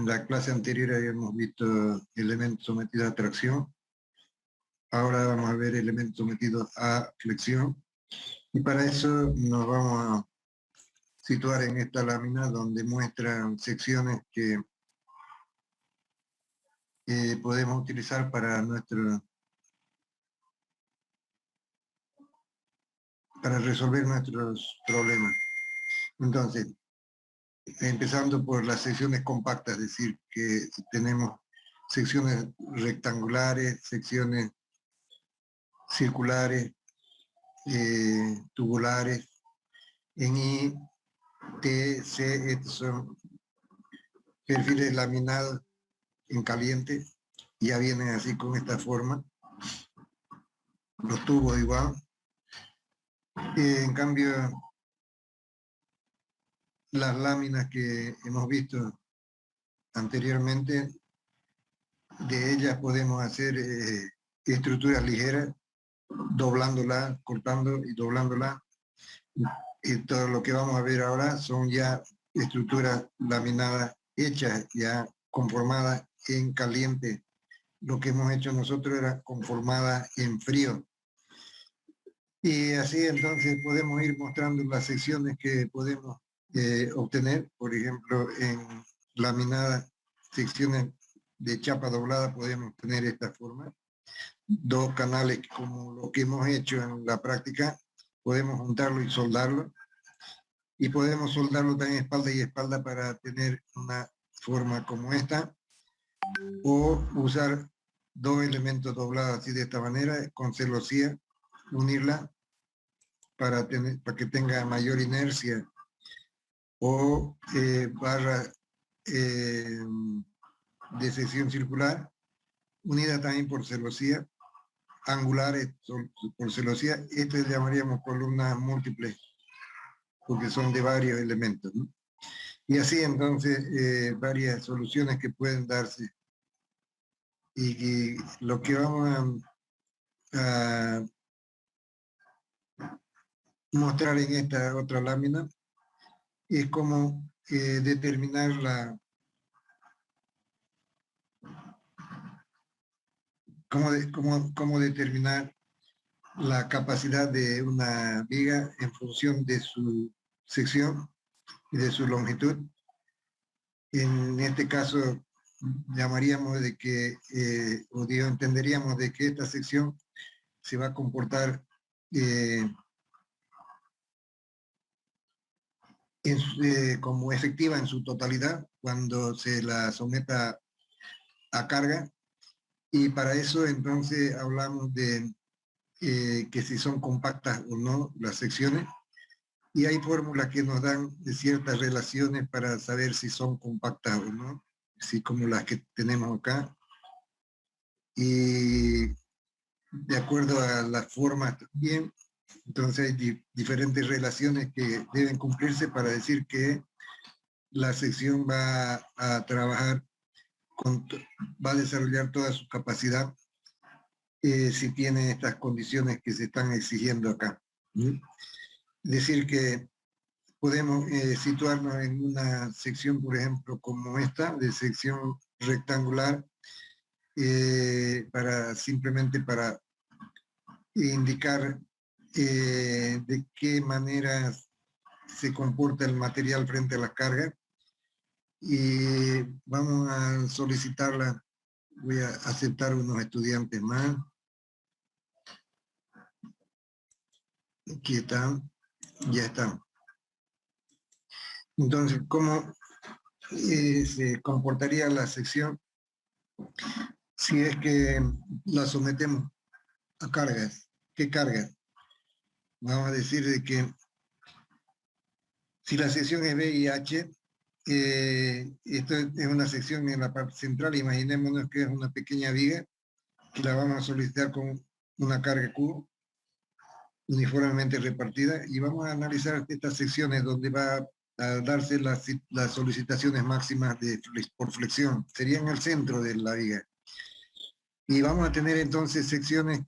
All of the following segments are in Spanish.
En la clase anterior habíamos visto elementos sometidos a tracción. Ahora vamos a ver elementos sometidos a flexión. Y para eso nos vamos a situar en esta lámina donde muestran secciones que podemos utilizar para resolver nuestros problemas. Entonces, empezando por las secciones compactas, es decir, que tenemos secciones rectangulares, secciones circulares, tubulares, en I, T, C, estos son perfiles laminados en caliente, ya vienen así con esta forma, los tubos igual. En cambio, las láminas que hemos visto anteriormente, de ellas podemos hacer estructuras ligeras, doblándola, cortando y doblándola. Y todo lo que vamos a ver ahora son ya estructuras laminadas hechas, ya conformadas en caliente. Lo que hemos hecho nosotros era conformada en frío. Y así entonces podemos ir mostrando las secciones que podemos obtener. Por ejemplo, en laminadas, secciones de chapa doblada podemos tener esta forma. Dos canales como lo que hemos hecho en la práctica, podemos juntarlo y soldarlo. Y podemos soldarlo también espalda y espalda para tener una forma como esta. O usar dos elementos doblados así de esta manera, con celosía, unirla para que tenga mayor inercia. O barra de sección circular, unida también por celosía, angulares por celosía. Esto le llamaríamos columnas múltiples, porque son de varios elementos, ¿no? Y así entonces varias soluciones que pueden darse. Y lo que vamos a mostrar en esta otra lámina es cómo determinar cómo determinar la capacidad de una viga en función de su sección y de su longitud. En este caso llamaríamos de que, entenderíamos de que esta sección se va a comportar como efectiva en su totalidad cuando se la someta a carga. Y para eso entonces hablamos de que si son compactas o no las secciones, y hay fórmulas que nos dan de ciertas relaciones para saber si son compactas o no, así como las que tenemos acá, y de acuerdo a las formas también. Entonces hay diferentes relaciones que deben cumplirse para decir que la sección va a trabajar, va a desarrollar toda su capacidad si tiene estas condiciones que se están exigiendo acá. Decir que podemos situarnos en una sección, por ejemplo, como esta, de sección rectangular, simplemente para indicar de qué manera se comporta el material frente a las cargas. Y vamos a solicitarla. Voy a aceptar unos estudiantes más. Aquí están, ya están. Entonces, ¿cómo se comportaría la sección si es que la sometemos a cargas? ¿Qué cargas? Vamos a decir de que si la sección es VIH, esto es una sección en la parte central, imaginémonos que es una pequeña viga, que la vamos a solicitar con una carga Q uniformemente repartida, y vamos a analizar estas secciones donde va a darse las solicitaciones máximas por flexión. Sería en el centro de la viga. Y vamos a tener entonces secciones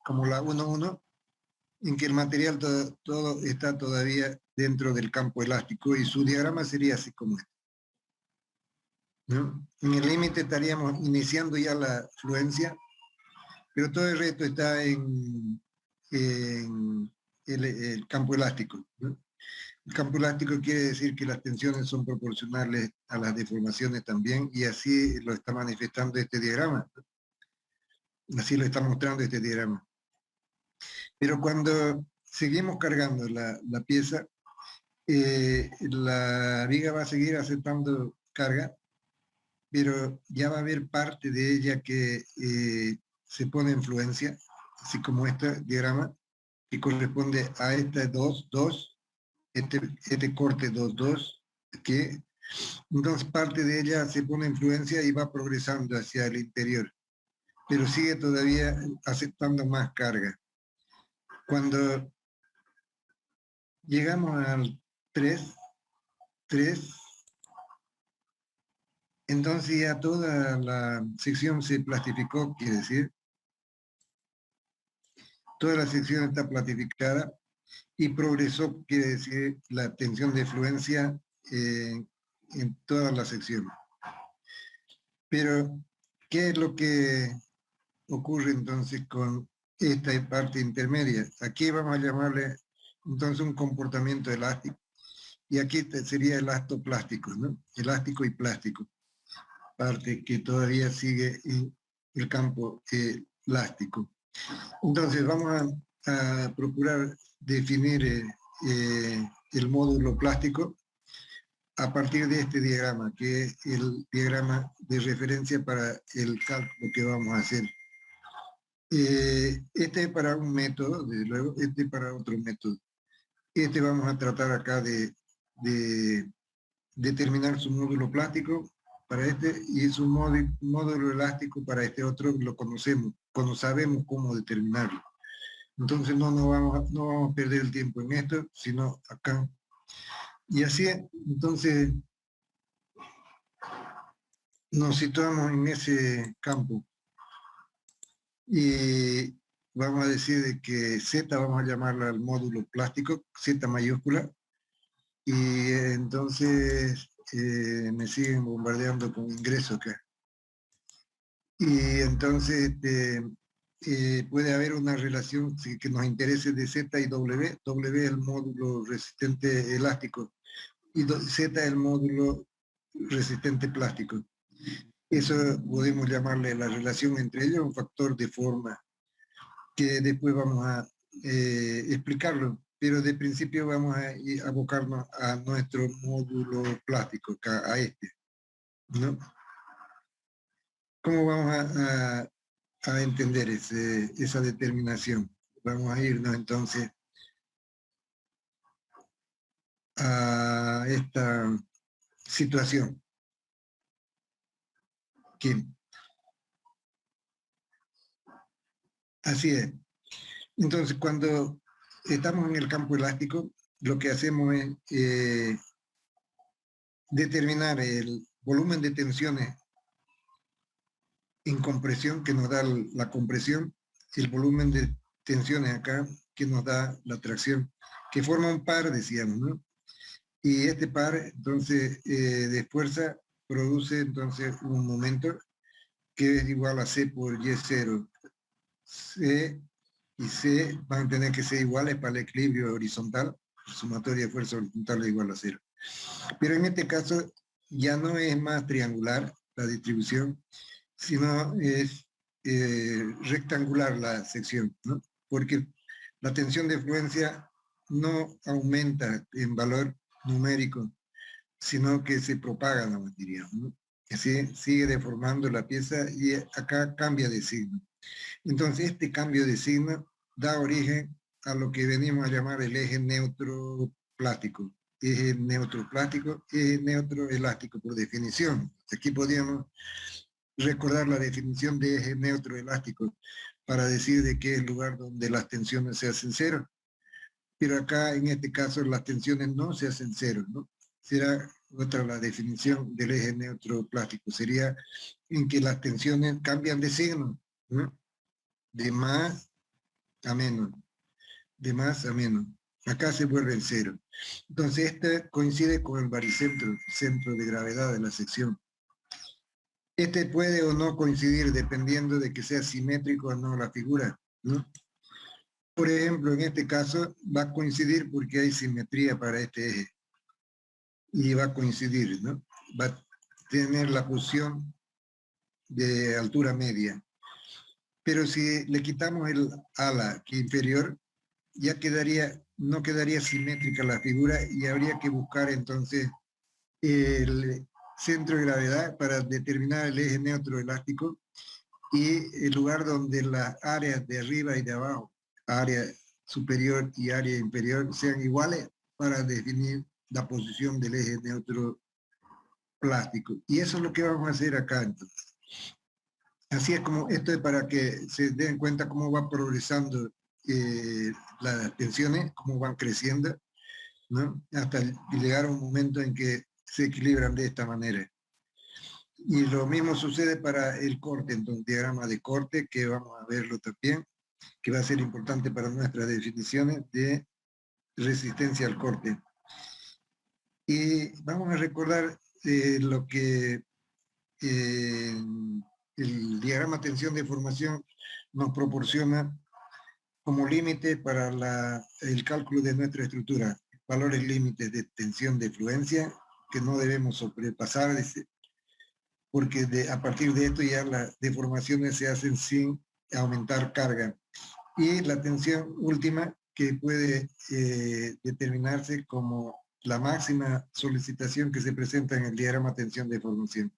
como la 1.1, en que el material todo está todavía dentro del campo elástico, y su diagrama sería así como este. ¿no? En el límite estaríamos iniciando ya la fluencia, pero todo el resto está en el campo elástico, ¿no? El campo elástico quiere decir que las tensiones son proporcionales a las deformaciones también, y así lo está manifestando este diagrama. Así lo está mostrando este diagrama. Pero cuando seguimos cargando la pieza, la viga va a seguir aceptando carga, pero ya va a haber parte de ella que se pone en fluencia, así como este diagrama, que corresponde a este 2, 2, este corte 2, 2, que entonces parte de ella se pone en fluencia y va progresando hacia el interior, pero sigue todavía aceptando más carga. Cuando llegamos al 3, 3, entonces ya toda la sección se plastificó, quiere decir, toda la sección está platificada y progresó, quiere decir, la tensión de fluencia en toda la sección. Pero, ¿qué es lo que ocurre entonces con esta parte intermedia? Aquí vamos a llamarle entonces un comportamiento elástico. Y aquí sería elastoplástico, ¿no? Elástico y plástico. Parte que todavía sigue en el campo elástico. Entonces vamos a procurar definir el módulo plástico a partir de este diagrama, que es el diagrama de referencia para el cálculo que vamos a hacer. Este es para un método, desde luego, este es para otro método. Este vamos a tratar acá de determinar su módulo plástico para este y su módulo elástico para este otro, lo conocemos, cuando sabemos cómo determinarlo. Entonces no vamos a perder el tiempo en esto, sino acá. Y así, entonces, nos situamos en ese campo. Y vamos a decir de que Z vamos a llamarla al módulo plástico, Z mayúscula, y entonces me siguen bombardeando con ingreso acá. Y entonces puede haber una relación que nos interese de Z y W. W es el módulo resistente elástico y Z es el módulo resistente plástico. Eso podemos llamarle la relación entre ellos, un factor de forma, que después vamos a explicarlo, pero de principio vamos a abocarnos a nuestro módulo plástico, a este, ¿no? ¿Cómo vamos a entender esa determinación? Vamos a irnos entonces a esta situación. Que, así es. Entonces, cuando estamos en el campo elástico, lo que hacemos es determinar el volumen de tensiones en compresión que nos da la compresión, el volumen de tensiones acá que nos da la tracción, que forma un par, decíamos, ¿no? Y este par, entonces, de fuerza produce entonces un momento que es igual a C por Y0. C y C van a tener que ser iguales para el equilibrio horizontal, sumatoria de fuerza horizontal es igual a 0. Pero en este caso ya no es más triangular la distribución, sino es rectangular la sección, ¿no? Porque la tensión de fluencia no aumenta en valor numérico, sino que se propaga la materia, ¿no? Así sigue deformando la pieza y acá cambia de signo. Entonces este cambio de signo da origen a lo que venimos a llamar el eje neutro plástico. Eje neutro plástico, eje neutro elástico por definición. Aquí podríamos recordar la definición de eje neutro elástico para decir de qué es el lugar donde las tensiones se hacen cero. Pero acá en este caso las tensiones no se hacen cero, ¿no? Será otra la definición del eje neutro plástico, sería en que las tensiones cambian de signo, ¿no? De más a menos, de más a menos. Acá se vuelve el cero. Entonces este coincide con el baricentro, centro de gravedad de la sección. Este puede o no coincidir dependiendo de que sea simétrico o no la figura, ¿no? Por ejemplo, en este caso va a coincidir porque hay simetría para este eje y va a coincidir, ¿no? Va a tener la posición de altura media. Pero si le quitamos el ala que inferior, ya quedaría, no quedaría simétrica la figura y habría que buscar entonces el centro de gravedad para determinar el eje neutro elástico y el lugar donde las áreas de arriba y de abajo, área superior y área inferior, sean iguales para definir la posición del eje neutro plástico. Y eso es lo que vamos a hacer acá entonces. Así es como, esto es para que se den cuenta cómo va progresando las tensiones, cómo van creciendo, ¿no? Hasta llegar a un momento en que se equilibran de esta manera. Y lo mismo sucede para el corte, entonces diagrama de corte, que vamos a verlo también, que va a ser importante para nuestras definiciones de resistencia al corte. Y vamos a recordar lo que el diagrama tensión de formación nos proporciona como límite para el cálculo de nuestra estructura, valores límites de tensión de fluencia que no debemos sobrepasar, porque a partir de esto ya las deformaciones se hacen sin aumentar carga. Y la tensión última que puede determinarse como la máxima solicitación que se presenta en el diagrama tensión de formación.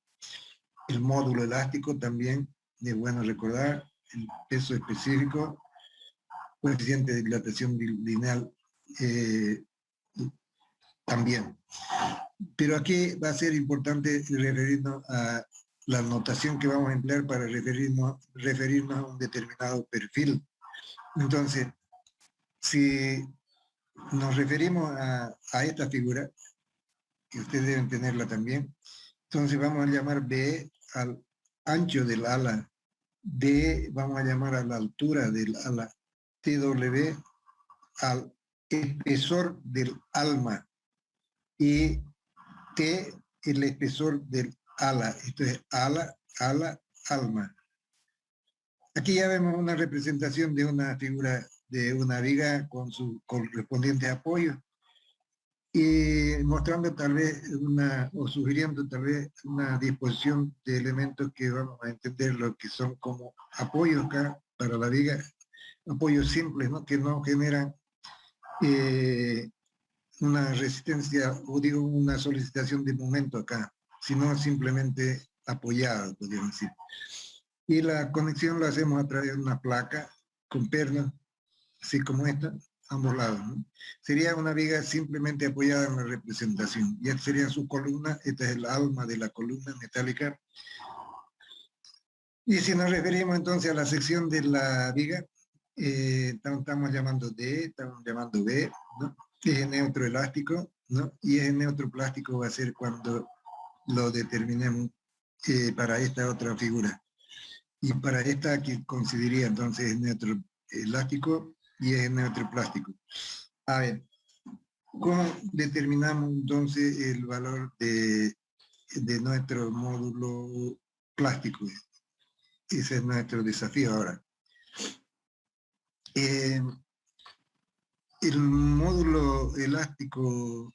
El módulo elástico también es bueno recordar, el peso específico, coeficiente de dilatación lineal también. Pero aquí va a ser importante referirnos a la notación que vamos a emplear para referirnos a un determinado perfil. Entonces, si nos referimos a esta figura, que ustedes deben tenerla también, entonces vamos a llamar B al ancho del ala, D vamos a llamar a la altura del ala, TW al espesor del alma y T el espesor del ala. Esto es ala, ala, alma. Aquí ya vemos una representación de una figura de una viga con su correspondiente apoyo y mostrando tal vez o sugiriendo tal vez una disposición de elementos que vamos a entender lo que son como apoyos acá para la viga, apoyos simples, ¿no? Que no generan una resistencia o digo una solicitación de momento acá, sino simplemente apoyada, podríamos decir. Y la conexión la hacemos a través de una placa con pernos, así como esta, ambos lados, ¿no? Sería una viga simplemente apoyada en la representación. Y esta sería su columna, esta es el alma de la columna metálica. Y si nos referimos entonces a la sección de la viga, estamos llamando D, estamos llamando B, ¿no? Eje neutro elástico, ¿no? Y eje neutro plástico va a ser cuando lo determinemos para esta otra figura. Y para esta aquí coincidiría entonces neutro elástico y es neutro plástico. A ver, ¿cómo determinamos entonces el valor de nuestro módulo plástico? Ese es nuestro desafío ahora. El módulo elástico,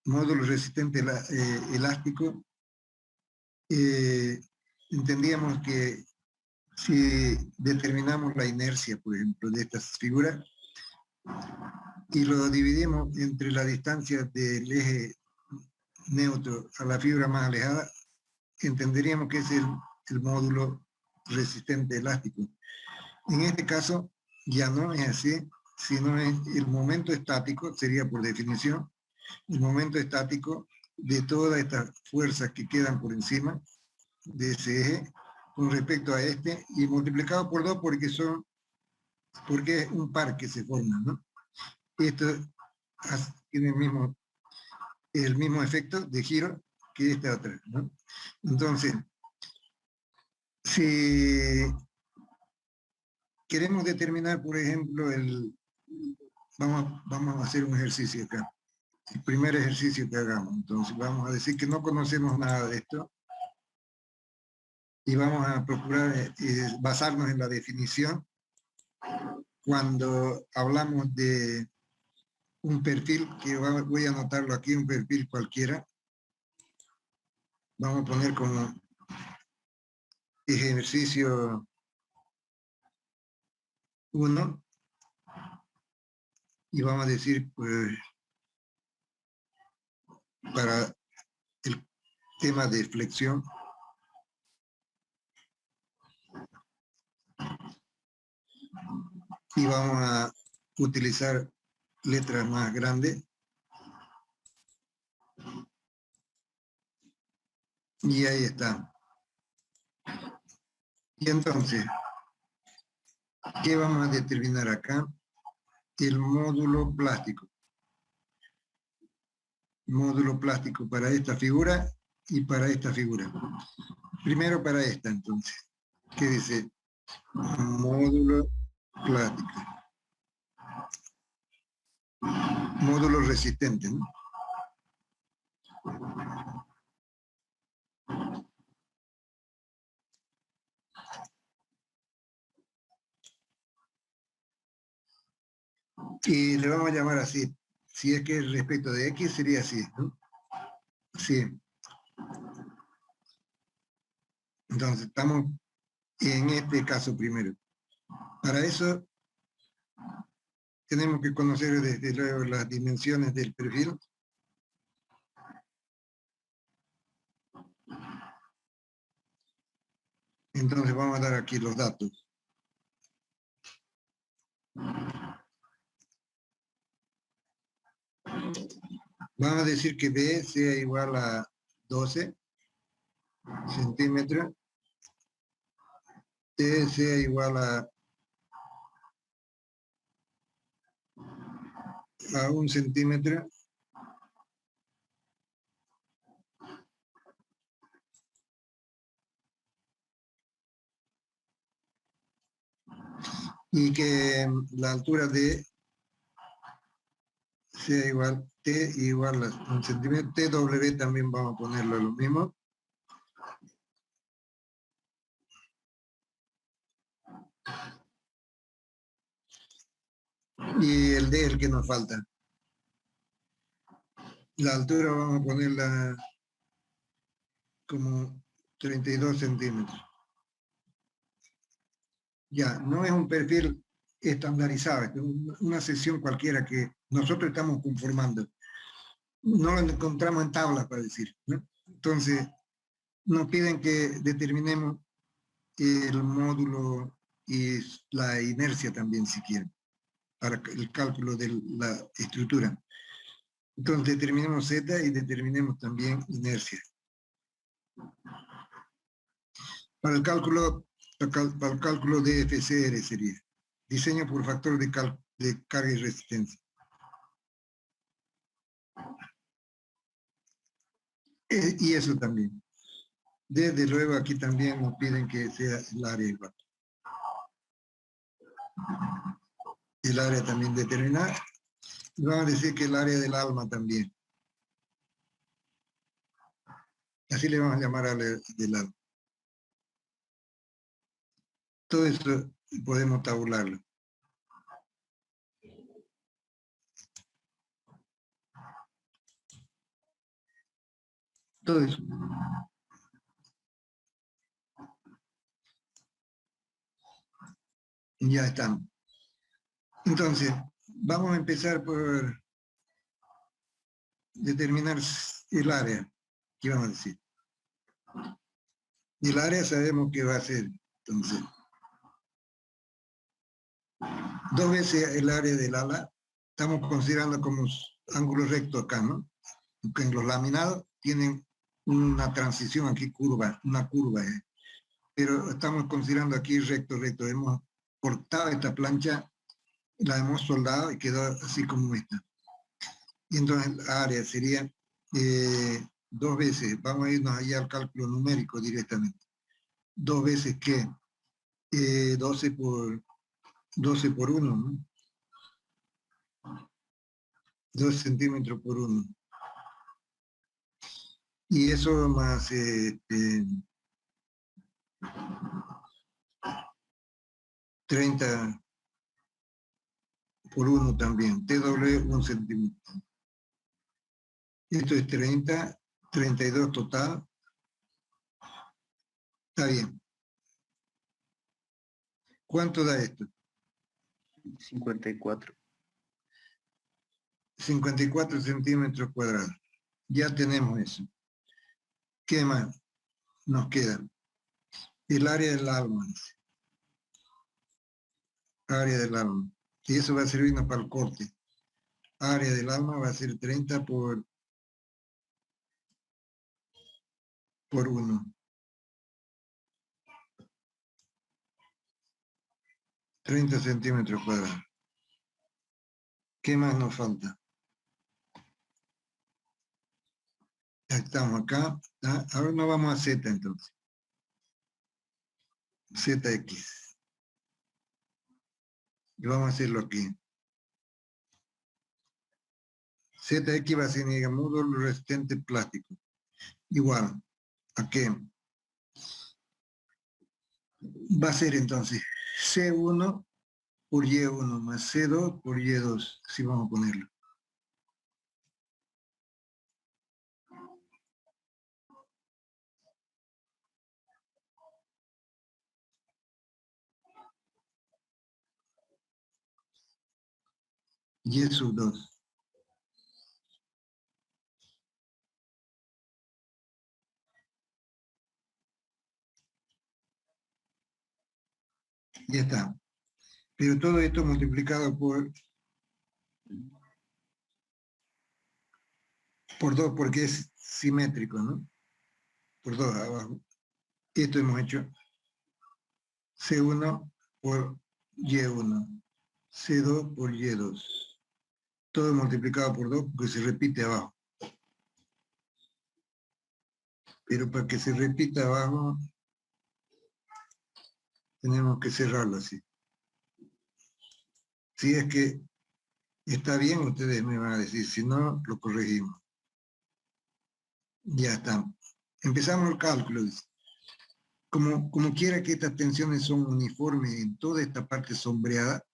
módulo resistente elástico, entendíamos que si determinamos la inercia, por ejemplo, de estas figuras, y lo dividimos entre la distancia del eje neutro a la fibra más alejada, entenderíamos que es el módulo resistente elástico. En este caso, ya no es así, sino es el momento estático, sería por definición, el momento estático de todas estas fuerzas que quedan por encima de ese eje con respecto a este y multiplicado por 2 porque es un par que se forma, ¿no? Esto tiene el mismo efecto de giro que esta otra, ¿no? Entonces, si queremos determinar, por ejemplo, vamos a hacer un ejercicio acá. El primer ejercicio que hagamos. Entonces, vamos a decir que no conocemos nada de esto. y vamos a procurar basarnos en la definición cuando hablamos de un perfil, que voy a anotarlo aquí, un perfil cualquiera. Vamos a poner como ejercicio 1 y vamos a decir, pues, para el tema de flexión, y vamos a utilizar letras más grandes. Y ahí está. Y entonces, ¿qué vamos a determinar acá? El módulo plástico. Módulo plástico para esta figura y para esta figura. Primero para esta, entonces. ¿Qué dice? Módulo plástico. Módulo resistente, ¿no? Y le vamos a llamar así. Si es que respecto de X sería así, ¿no? Sí. Entonces, estamos en este caso primero. Para eso, tenemos que conocer desde luego las dimensiones del perfil. Entonces, vamos a dar aquí los datos. Vamos a decir que B sea igual a 12 centímetros, T sea igual a 1 centímetro, y que la altura de sea igual, T igual a 1 centímetro, TW también vamos a ponerlo lo mismo. Y el D, el que nos falta. La altura vamos a ponerla como 32 centímetros. Ya, no es un perfil estandarizado, es una sección cualquiera que nosotros estamos conformando. No lo encontramos en tablas, para decir, ¿no? Entonces, nos piden que determinemos el módulo y la inercia también, si quieren, para el cálculo de la estructura. Entonces, determinemos Z y determinemos también inercia. Para el cálculo de FCR sería diseño por factor de carga y resistencia. Y eso también. Desde luego aquí también nos piden que sea el área igual. El área también determinada. Y vamos a decir que el área del alma también. Así le vamos a llamar al del alma. Todo esto podemos tabularlo. Todo eso. Ya estamos. Entonces, vamos a empezar por determinar el área. ¿Qué vamos a decir? Y el área sabemos que va a ser, entonces, 2 veces el área del ala. Estamos considerando como ángulo recto acá, ¿no? Porque en los laminados tienen una transición aquí curva, una curva, pero estamos considerando aquí recto. Hemos cortado esta plancha, la hemos soldado y quedó así como esta. Y entonces la área sería 2 veces, vamos a irnos allá al cálculo numérico directamente. 2 veces que 12 por 1, ¿no? 2 centímetros por 1. Y eso más 30 por 1 también. TW 1 centímetro. Esto es 30, 32 total. Está bien. ¿Cuánto da esto? 54. 54 centímetros cuadrados. Ya tenemos eso. ¿Qué más nos queda? El área del alma. Área del alma. Y eso va a servirnos para el corte. Área del alma va a ser 30 por 1. 30 centímetros cuadrados. ¿Qué más nos falta? Ya estamos acá. Ahora nos vamos a Z entonces. ZX. Y vamos a hacerlo aquí. ZX va a significar módulo resistente plástico. Igual. ¿A qué? Va a ser entonces C1 por Y1 más C2 por Y2. Así vamos a ponerlo. Y sub 2. Ya está. Pero todo esto multiplicado por 2 porque es simétrico, ¿no? Por 2 abajo. Esto hemos hecho C1 por Y1, C2 por Y2. Todo multiplicado por 2 porque se repite abajo. Pero para que se repita abajo, tenemos que cerrarlo así. Si es que está bien, ustedes me van a decir, si no, lo corregimos. Ya está. Empezamos el cálculo. Como quiera que estas tensiones son uniformes en toda esta parte sombreada,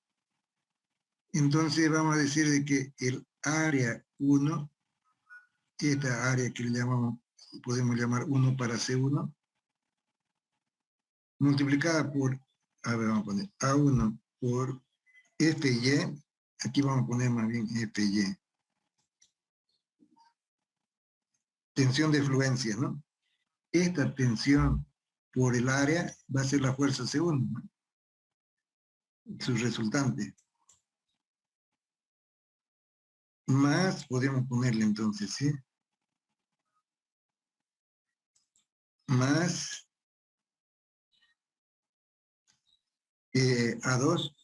entonces vamos a decir de que el área 1, esta área que le llamamos, podemos llamar 1 para C1, multiplicada por, a ver, vamos a poner A1 por FY, aquí vamos a poner más bien FY, tensión de fluencia, ¿no? Esta tensión por el área va a ser la fuerza C1, ¿no? Su resultante. Más podemos ponerle entonces, ¿sí? Más A2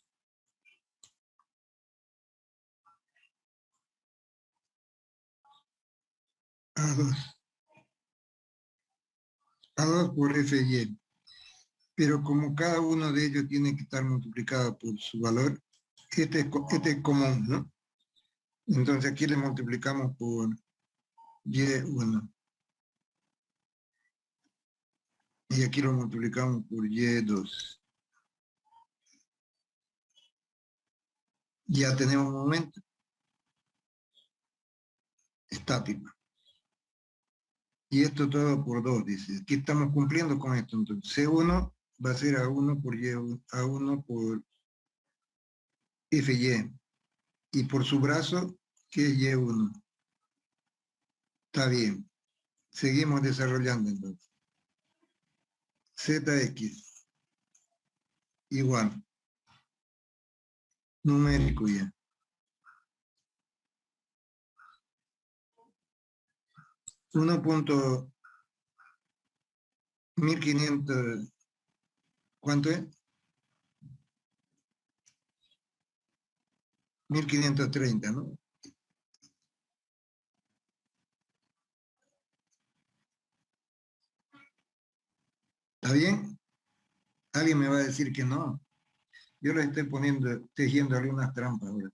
A2 A2 por FY. Pero como cada uno de ellos tiene que estar multiplicado por su valor, este es común, ¿no? Entonces aquí le multiplicamos por Y1. Y aquí lo multiplicamos por Y2. Ya tenemos un momento estático. Y esto todo por 2, dice. Aquí estamos cumpliendo con esto. Entonces C1 va a ser A1 por Y1, A1 por FY. Y por su brazo, que es Y1. Está bien. Seguimos desarrollando entonces. ZX igual. Numérico ya. 1.1500, ¿cuánto es? 1530, ¿no? ¿Está bien? Alguien me va a decir que no. Yo le estoy poniendo, tejiendo algunas trampas ahora.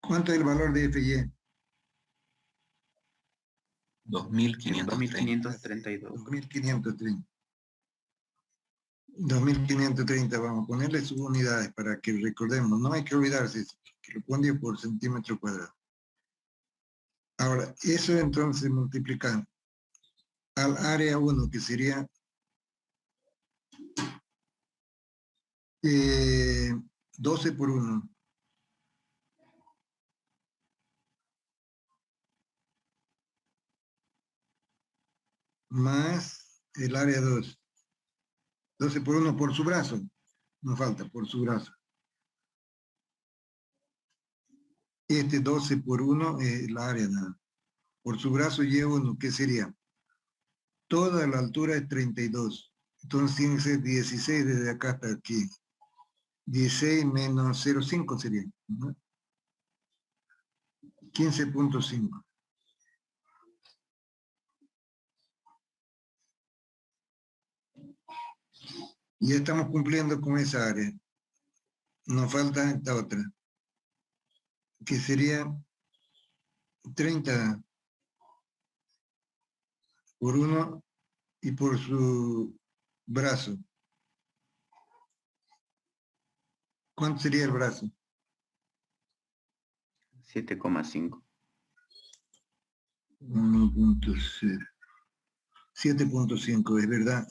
¿Cuánto es el valor de FY? 2532. 2530. 2530, vamos a ponerle sus unidades para que recordemos. No hay que olvidarse, kilopondio por centímetro cuadrado. Ahora, eso entonces multiplicar al área 1, que sería 12 por 1. Más el área 2. 12 por 1 por su brazo. No falta, por su brazo. Este 12 por 1 es el área nada. Por su brazo lleva 1, ¿qué sería? Toda la altura es 32. Entonces tiene que ser 16 desde acá hasta aquí. 16 menos 0,5 sería, ¿no? 15.5. Y ya estamos cumpliendo con esa área. Nos falta esta otra, que sería 30 por 1 y por su brazo. ¿Cuánto sería el brazo? 7,5. 1.0. 7.5, es verdad.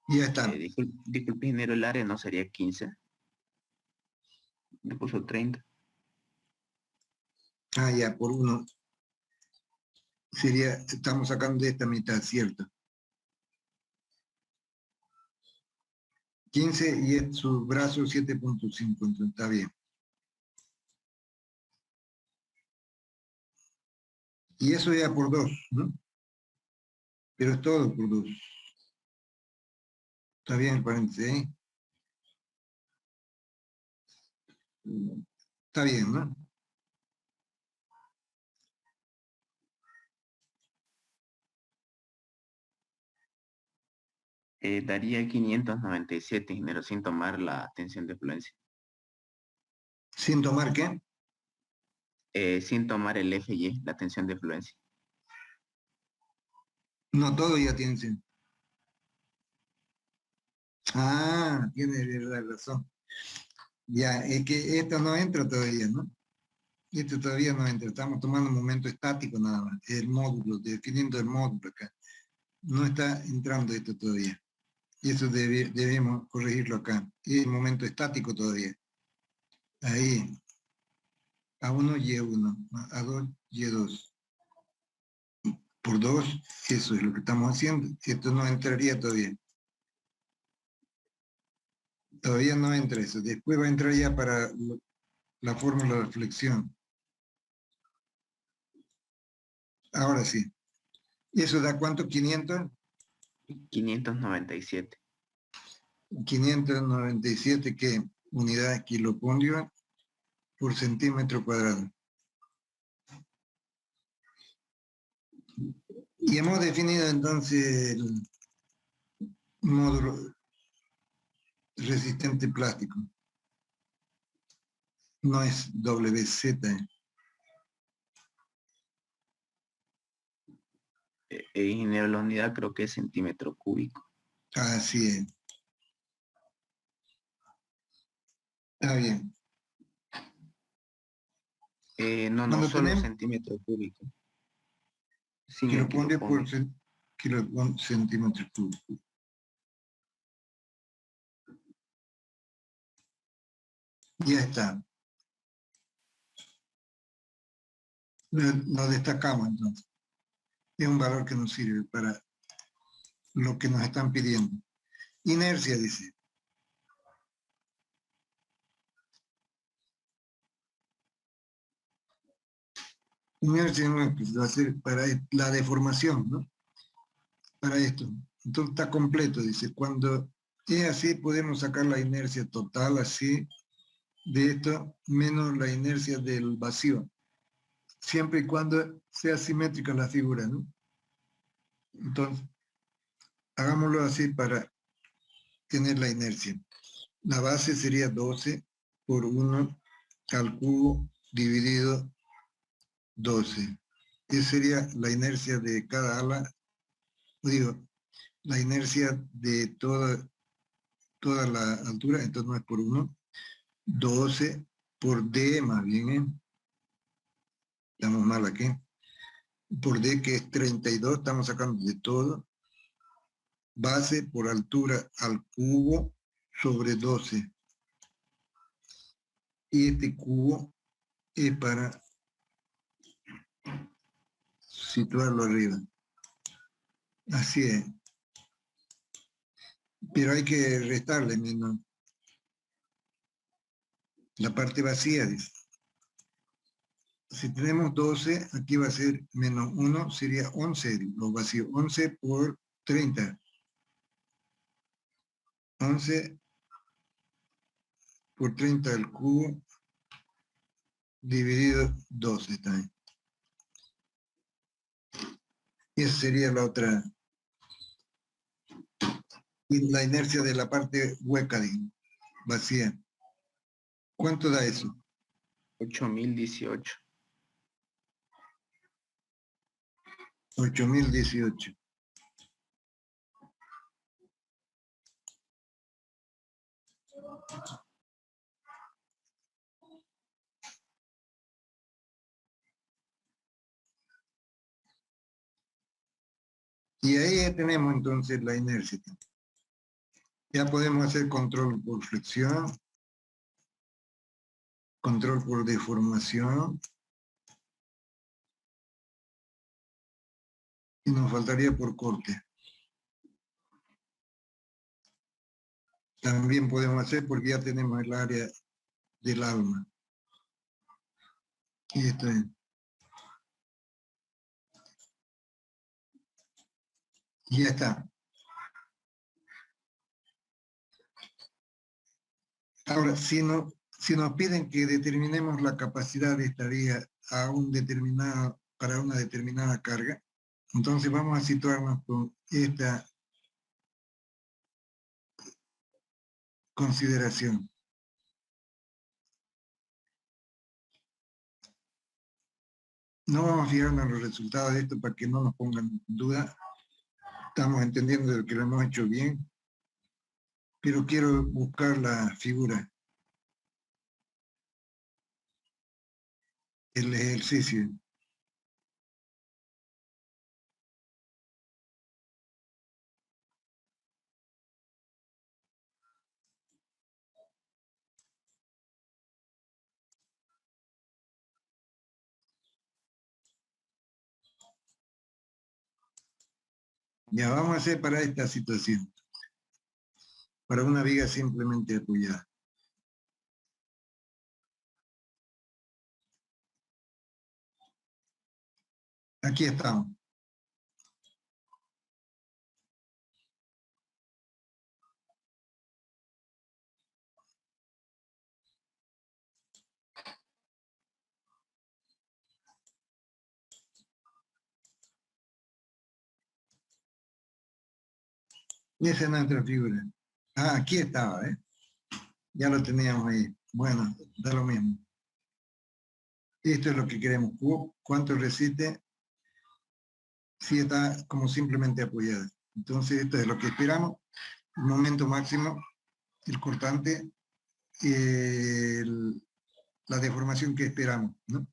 Ya está. Disculpe, ingeniero, el área no sería 15. Le puso 30. Ah, ya, por 1. Sería, estamos sacando de esta mitad, ¿cierto? 15 y es su brazo 7.5, entonces está bien. Y eso ya por 2, ¿no? Pero es todo por 2. Está bien el paréntesis, ¿eh? Está bien, ¿no? Daría 597, ingeniero, sin tomar la tensión de fluencia. ¿Sin tomar qué? Sin tomar el eje Y, la tensión de fluencia. No, todo ya tiene 100. Ah, tiene la razón. Ya, es que esto no entra todavía, ¿no? Esto todavía no entra. Estamos tomando un momento estático nada más. El módulo, definiendo el módulo acá. No está entrando esto todavía. Y eso debemos corregirlo acá. Es el momento estático todavía. Ahí, A1, Y1, A2, Y2. Por 2, eso es lo que estamos haciendo. Esto no entraría todavía. Todavía no entra eso. Después va a entrar ya para la fórmula de flexión. Ahora sí. ¿Eso da cuánto? 500. 597. 597, ¿qué? Unidades kilopondio por centímetro cuadrado. Y hemos definido entonces el módulo resistente plástico. No es WZ. Ingeniero, la unidad creo que es centímetro cúbico. Así es. Está bien. No, Cuando solo tenemos centímetro cúbico. Sin el kilopondio por kilopondio. centímetro cúbico. Ya está. Lo destacamos entonces. Es un valor que nos sirve para lo que nos están pidiendo. Inercia, dice. Inercia no, pues va a ser para la deformación, ¿no? Para esto. Entonces está completo, dice. Cuando es así, podemos sacar la inercia total así de esto, menos la inercia del vacío. Siempre y cuando sea simétrica la figura, ¿no? Entonces, hagámoslo así para tener la inercia. La base sería 12 por 1 al cubo dividido 12. Esa sería la inercia de cada ala, digo, la inercia de toda la altura, entonces no es por 1, 12 por D más bien, estamos mal aquí, por D que es 32, estamos sacando de todo, base por altura al cubo sobre 12. Y este cubo es para situarlo arriba. Así es. Pero hay que restarle menos. La parte vacía, dice. Si tenemos 12, aquí va a ser menos 1, sería 11 lo vacío. 11 por 30. 11 por 30 al cubo dividido 12 también. Y esa sería la otra. Y la inercia de la parte hueca, vacía. ¿Cuánto da eso? 8018. 8018. Y ahí ya tenemos entonces la inercia. Ya podemos hacer control por flexión, control por deformación, y nos faltaría por corte. También podemos hacer porque ya tenemos el área del alma. Y esto es. Y ya está. Ahora, si nos piden que determinemos la capacidad de esta vía para una determinada carga, entonces vamos a situarnos con esta consideración. No vamos a fijarnos en los resultados de esto para que no nos pongan en duda. Estamos entendiendo que lo hemos hecho bien, pero quiero buscar la figura, el ejercicio. Ya vamos a hacer para esta situación, para una viga simplemente apoyada. Aquí estamos. Y esa es nuestra figura. Ah, aquí estaba, ¿eh? Ya lo teníamos ahí. Bueno, da lo mismo. Esto es lo que queremos. ¿Cuánto resiste? Si está como simplemente apoyada. Entonces, esto es lo que esperamos. El momento máximo, el cortante, la deformación que esperamos, ¿no?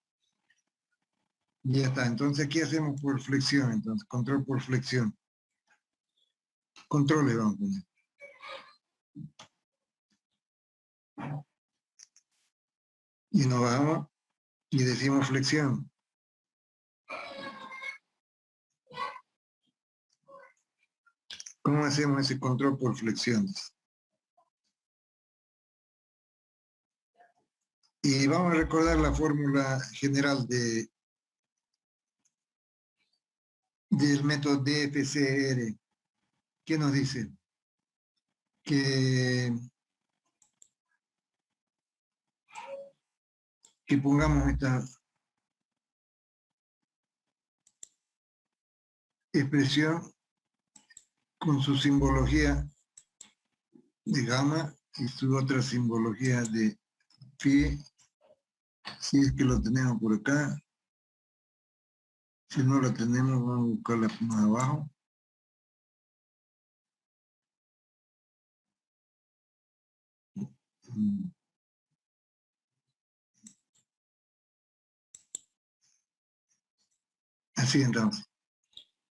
Ya está. Entonces, aquí hacemos por flexión. Entonces, control por flexión. Control le vamos a poner. Y nos vamos y decimos flexión. ¿Cómo hacemos ese control por flexiones? Y vamos a recordar la fórmula general del método DFCR. ¿Qué nos dice? Que pongamos esta expresión con su simbología de gamma y su otra simbología de phi, si es que lo tenemos por acá. Si no la tenemos, vamos a buscarla más abajo. Así entonces.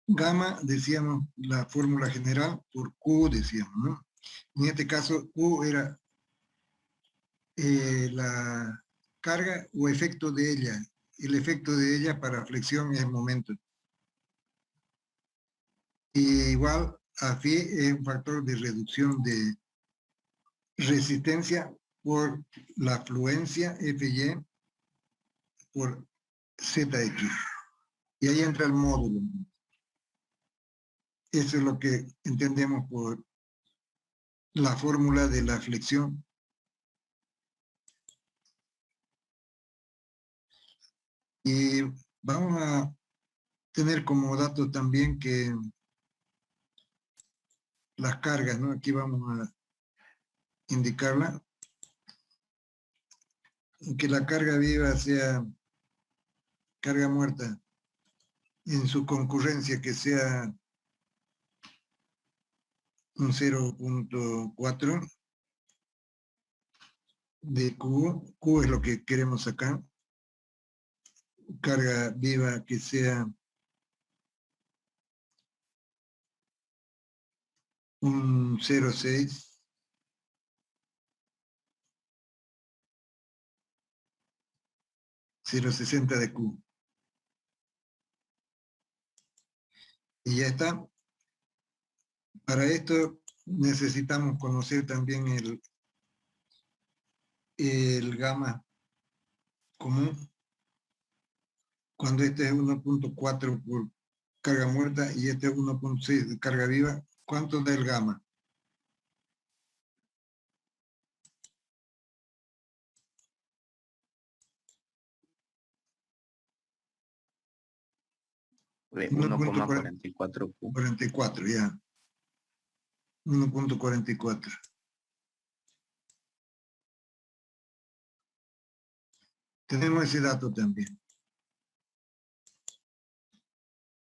Gamma, decíamos, la fórmula general por Q, decíamos, ¿no? En este caso, Q era la carga o efecto de ella. El efecto de ella para flexión es el momento. Y igual a phi es un factor de reducción de resistencia por la fluencia Fy por Zx. Y ahí entra el módulo. Eso es lo que entendemos por la fórmula de la flexión. Y vamos a tener como dato también que las cargas, ¿no? Aquí vamos a indicarla, que la carga viva sea carga muerta en su concurrencia, que sea un 0.4 de Q. Q es lo que queremos sacar. Carga viva que sea un 0.6 0.60 de Q. Y ya está. Para esto necesitamos conocer también el gamma común. Cuando este es 1.4 por carga muerta y este es 1.6 de carga viva, ¿cuánto da el gamma? De 1,44 Q. 1.44, ya. 1.44. Tenemos ese dato también.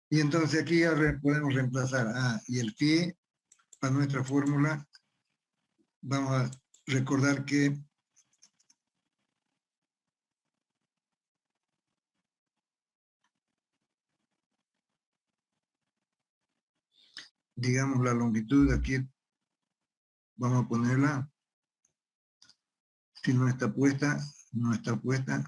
Y entonces aquí ya podemos reemplazar y el phi para nuestra fórmula. Vamos a recordar que digamos la longitud aquí vamos a ponerla, si no está puesta, no está puesta.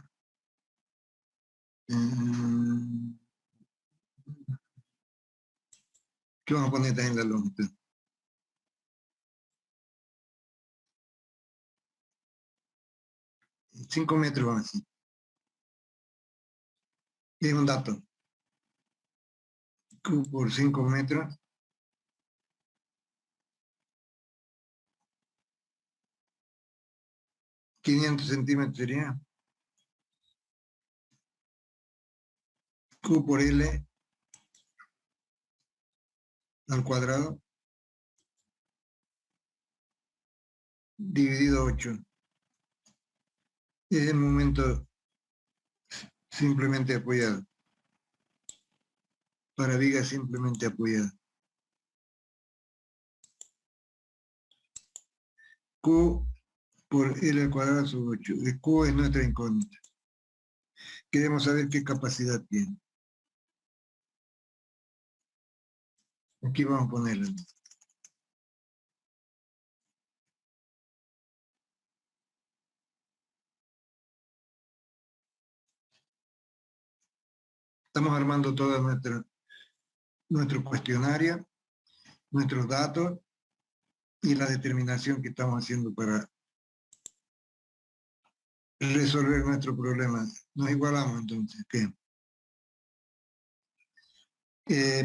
¿Qué vamos a poner también la longitud? 5 metros vamos a decir. Es un dato. Q por 5 metros. 500 centímetros sería. Q por L al cuadrado dividido 8. Es el momento simplemente apoyado. Para viga simplemente apoyada. Q por L al cuadrado sobre 8. Q es nuestra incógnita. Queremos saber qué capacidad tiene. Aquí vamos a ponerla. Estamos armando todo nuestro cuestionario, nuestros datos y la determinación que estamos haciendo para resolver nuestro problema. Nos igualamos entonces. ¿Qué?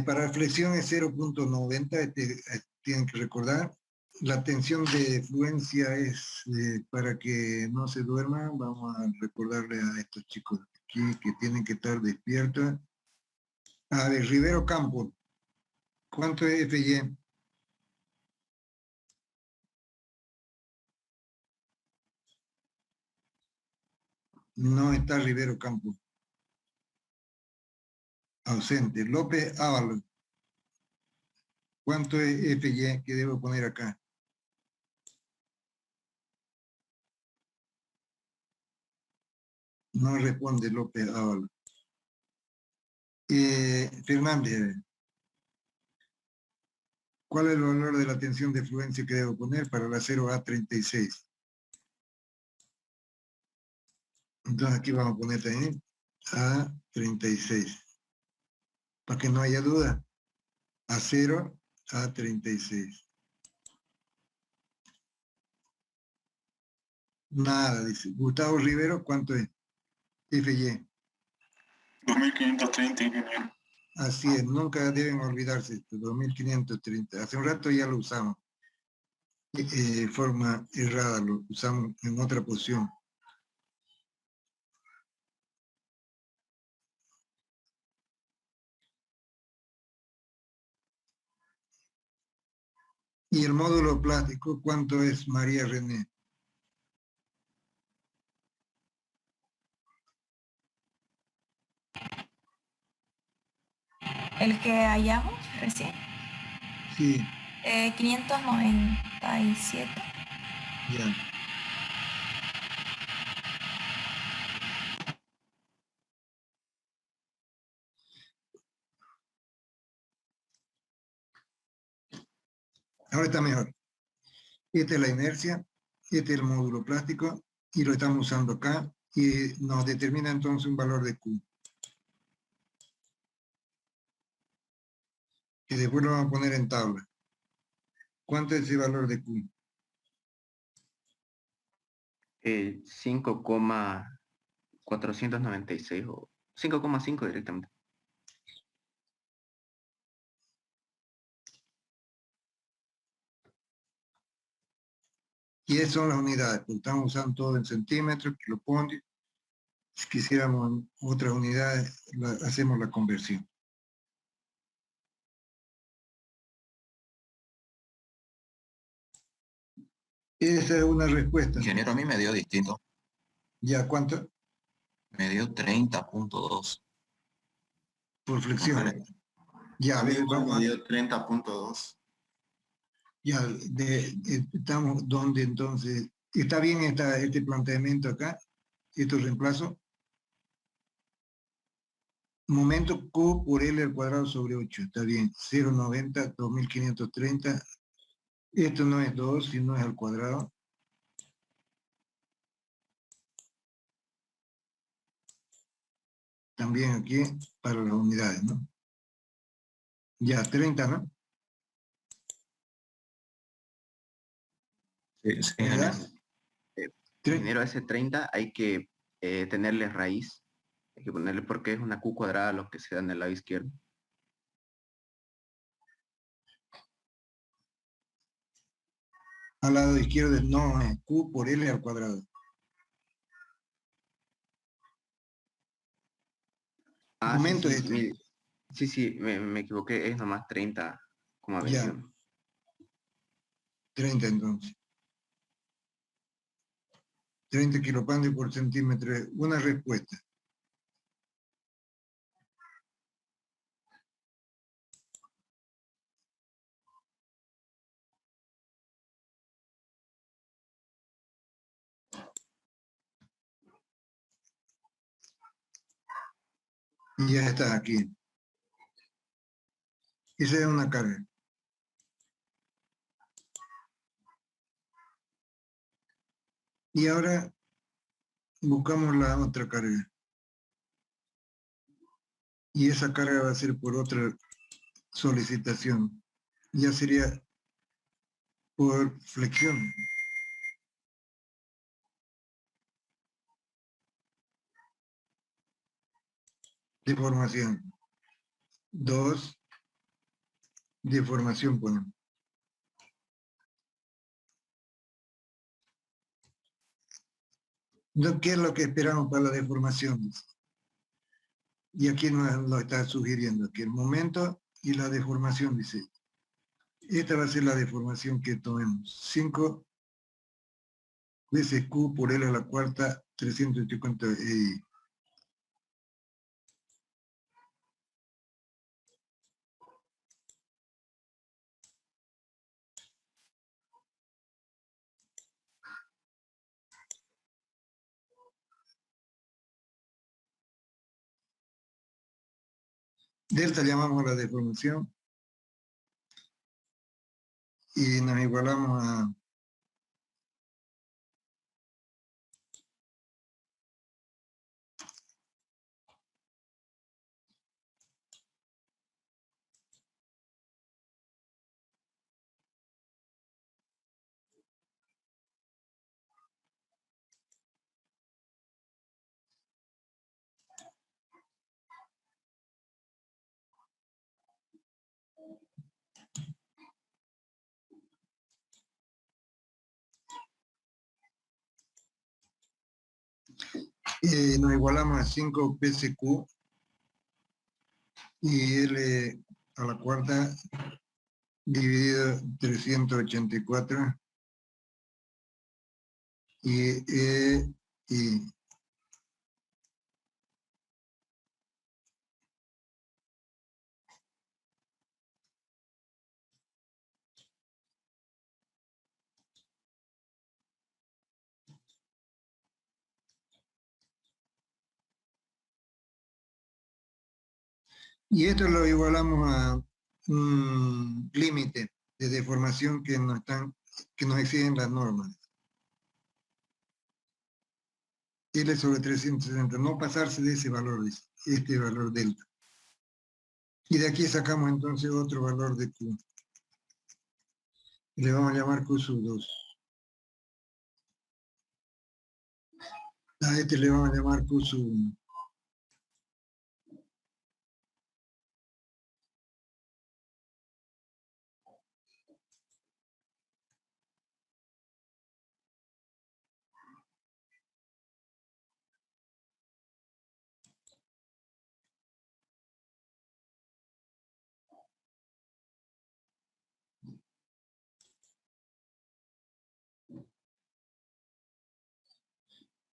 Para flexión es 0.90, tienen que recordar. La tensión de fluencia es para que no se duerman. Vamos a recordarle a estos chicos aquí que tienen que estar despiertos. A ver, Rivero Campo, ¿cuánto es FY? No está Rivero Campo. Ausente. López Ábalos. ¿Cuánto es FY que debo poner acá? No responde López Ábalos. Fernández, ¿cuál es el valor de la tensión de fluencia que debo poner para la 0A36? Entonces aquí vamos a poner también A36. Para que no haya duda. A0, A36. Nada, dice. Gustavo Rivero, ¿cuánto es? FY. 2530, ingeniero. Así es, nunca deben olvidarse esto, 2530. Hace un rato ya lo usamos. De forma errada, lo usamos en otra posición. ¿Y el módulo plástico cuánto es, María René? El que hallamos recién. Sí, 597. ya. Ahora está mejor. Esta es la inercia, este es el módulo plástico y lo estamos usando acá y nos determina entonces un valor de Q. Que después lo vamos a poner en tabla. ¿Cuánto es ese valor de Q? 5,496 o 5,5 directamente. Y esas son las unidades, porque estamos usando todo en centímetros, kiloponios. Si quisiéramos otras unidades, hacemos la conversión. Esa es una respuesta. Ingeniero, a mí me dio distinto. ¿Ya cuánto? Me dio 30.2. Por flexión. Ya, A mí igual vamos me a... dio 30.2. Ya, estamos donde entonces... ¿Está bien este planteamiento acá? ¿Estos reemplazos? Momento Q por L al cuadrado sobre 8. Está bien. 0,90, 2530. Esto no es 2, sino es al cuadrado. También aquí para las unidades, ¿no? Ya, 30, ¿no? Sí, sí, ¿Verdad? ingeniero. Ingeniero, ese 30 hay que tenerle raíz. Hay que ponerle porque es una Q cuadrada lo que se da en el lado izquierdo. Al lado izquierdo no es Q por L al cuadrado. Ah, sí, Momento sí, este. sí, me equivoqué, es nomás 30,21. Ya, 30 entonces. 30 kilopascales por centímetro. Una respuesta. Y ya está aquí. Esa es una carga. Y ahora buscamos la otra carga. Y esa carga va a ser por otra solicitación. Ya sería por flexión. Deformación. 2. Deformación ponemos. ¿Qué es lo que esperamos para la deformación? Y aquí nos lo está sugiriendo, que el momento y la deformación, dice. Esta va a ser la deformación que tomemos. 5 veces Q por L a la cuarta, 350. Delta llamamos a la deformación y nos igualamos a nos igualamos a 5 PSQ y L a la cuarta dividido 384 y esto lo igualamos a un límite de deformación que nos exigen las normas. L sobre 360, no pasarse de ese valor, este valor delta. Y de aquí sacamos entonces otro valor de Q. Le vamos a llamar Q sub 2. A este le vamos a llamar Q sub 1.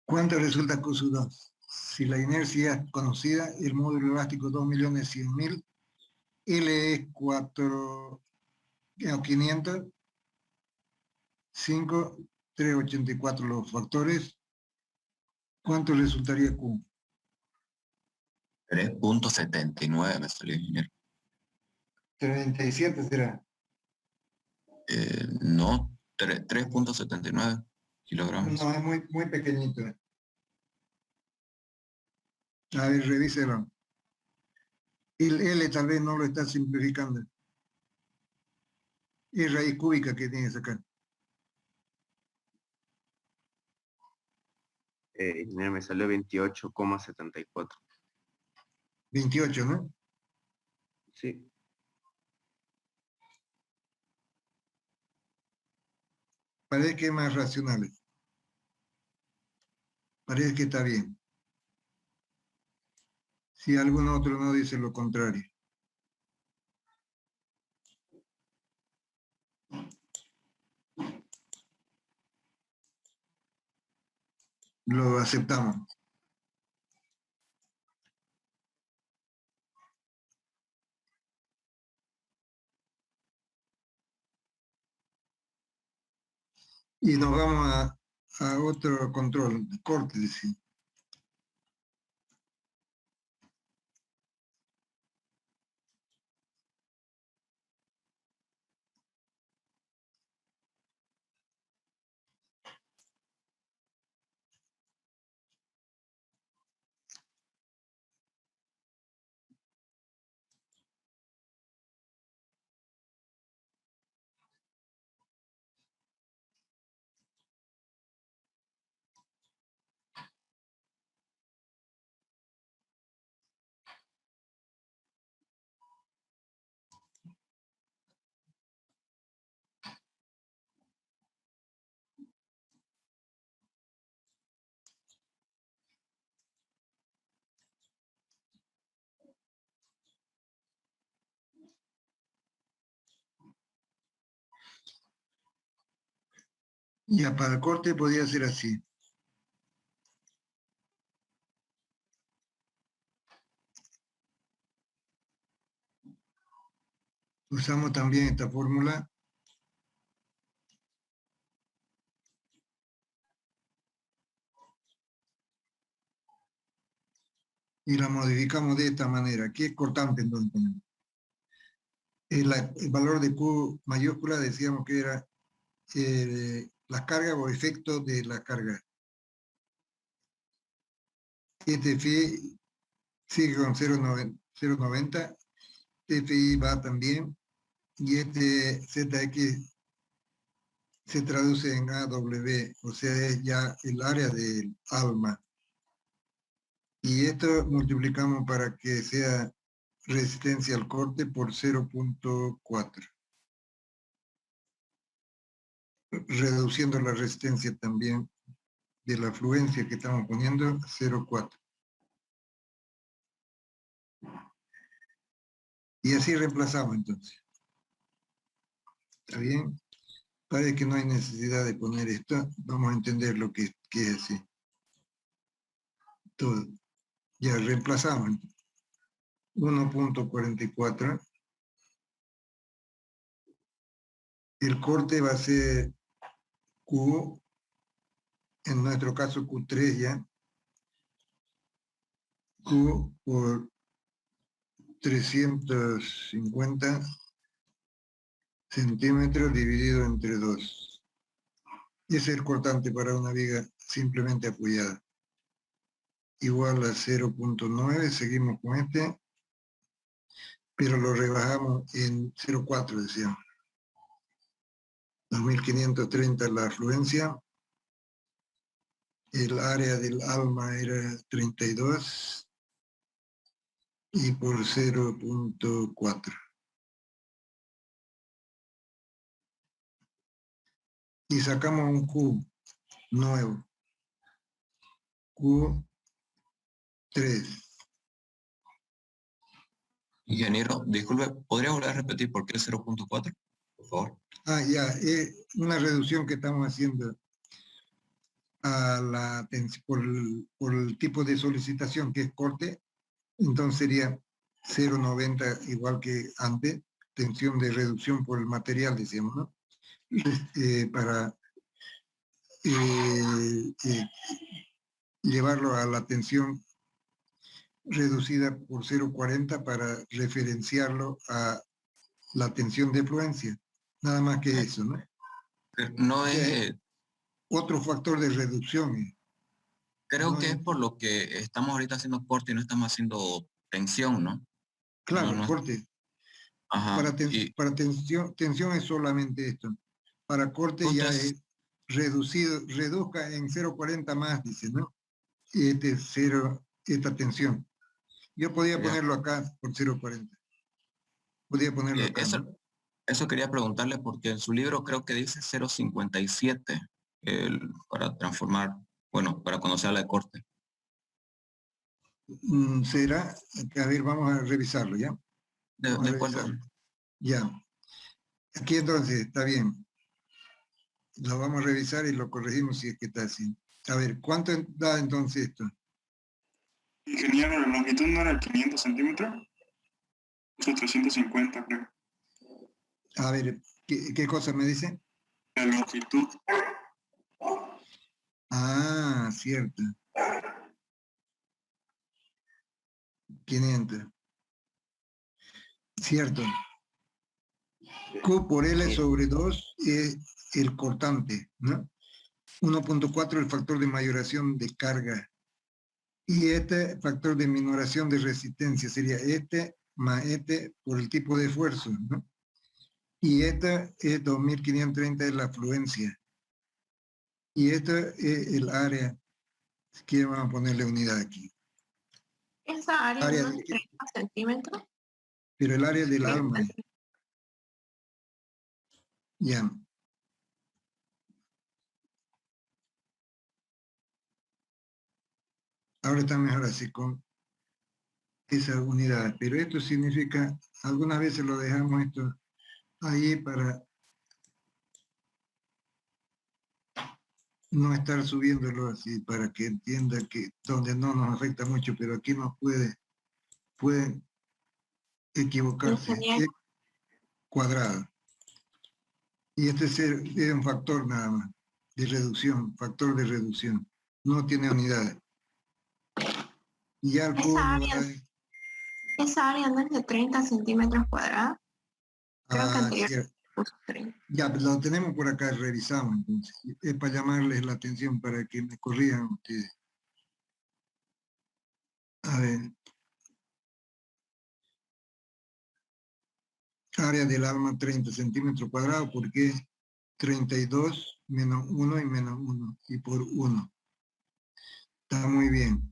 ¿Cuánto resulta Q sub 2? Si la inercia es conocida, el módulo elástico 2.100.000, L es 500, 5, 384 los factores. ¿Cuánto resultaría Q? 3.79 me salió, ingeniero. 37 será. No, 3.79 kilogramos. No, es muy, muy pequeñito. A ver, revíselo. El L tal vez no lo está simplificando. Es raíz cúbica que tiene que sacar. Ingeniero, me salió 28,74. 28, ¿no? Sí. Parece que es más racional. Parece que está bien. Si algún otro no dice lo contrario. Lo aceptamos. Y nos vamos a otro control, corte, sí. Ya, para el corte podría ser así. Usamos también esta fórmula. y la modificamos de esta manera. ¿Qué es cortante entonces? El valor de Q mayúscula decíamos que era las cargas o efectos de la carga. Este phi sigue con 0,90, TFI va también, y este ZX se traduce en AW, o sea, es ya el área del alma. Y esto multiplicamos para que sea resistencia al corte por 0,4. Reduciendo la resistencia también de la afluencia que estamos poniendo a 0,4. Y así reemplazamos entonces. ¿Está bien? Parece que no hay necesidad de poner esto. Vamos a entender lo que es así. Todo. Ya reemplazamos. 1,44. El corte va a ser Q, en nuestro caso Q3 ya. Q por 350 centímetros dividido entre 2. Ese es el cortante para una viga simplemente apoyada. Igual a 0,9, seguimos con este, pero lo rebajamos en 0,4, decíamos. 2530 la afluencia. El área del alma era 32 y por 0,4. Y sacamos un Q nuevo. Q3. Ingeniero, disculpe, ¿podría volver a repetir por qué el 0,4? Por favor. Ya, es una reducción que estamos haciendo a la por el tipo de solicitación que es corte, entonces sería 0,90 igual que antes, tensión de reducción por el material, decíamos, ¿no? Para llevarlo a la tensión reducida por 0,40 para referenciarlo a la tensión de fluencia. Nada más que eso, ¿no? No O sea, es... otro factor de reducción. Creo No que es, es por lo que estamos ahorita haciendo corte y no estamos haciendo tensión, ¿no? claro, No, no. corte. Ajá. Para tensión es solamente esto. Para corte ya Entonces, es reducido, reduzca en 0,40 más, dice, ¿no? Este cero, esta tensión. Yo podía ya. ponerlo acá por 0,40. Podía ponerlo acá, ¿no? Eso quería preguntarle porque en su libro creo que dice 0,57 para transformar, bueno, para cuando se habla de corte. Será, a ver, vamos a revisarlo, ¿ya? Vamos a ¿De acuerdo? revisarlo. Ya. Aquí entonces, está bien. Lo vamos a revisar y lo corregimos si es que está así. A ver, ¿cuánto da entonces esto? Ingeniero, la longitud no era 500 centímetros, eso 350 creo. A ver, ¿qué cosa me dice? La longitud, Ah, cierto. 500. Cierto. Q por L Sí. sobre 2 es el cortante, ¿no? 1,4 el factor de mayoración de carga. Y este factor de minoración de resistencia sería este más este por el tipo de esfuerzo, ¿no? Y esta es 2530 es la afluencia. Y esta es el área que vamos a ponerle unidad aquí. Esa área Área no de- es 30 centímetros. Pero el área del alma, ya. Ahora está mejor así con esa unidad. Pero esto significa, algunas veces lo dejamos esto ahí para no estar subiéndolo así, para que entienda que donde no nos afecta mucho, pero aquí nos puede equivocarse. Ingeniero, Es cuadrado. Y este es un factor nada más de reducción, factor de reducción. No tiene unidades. Y ya el cubo Esa nos área, da... esa área no es de 30 centímetros cuadrados. Creo que Ah, anterior cierto. puso 30. Ya, pues lo tenemos por acá, revisamos entonces. Es para llamarles la atención, para que me corrijan ustedes. A ver. Área del alma 30 centímetros cuadrados, porque 32 menos 1 y menos 1, y por 1. Está muy bien.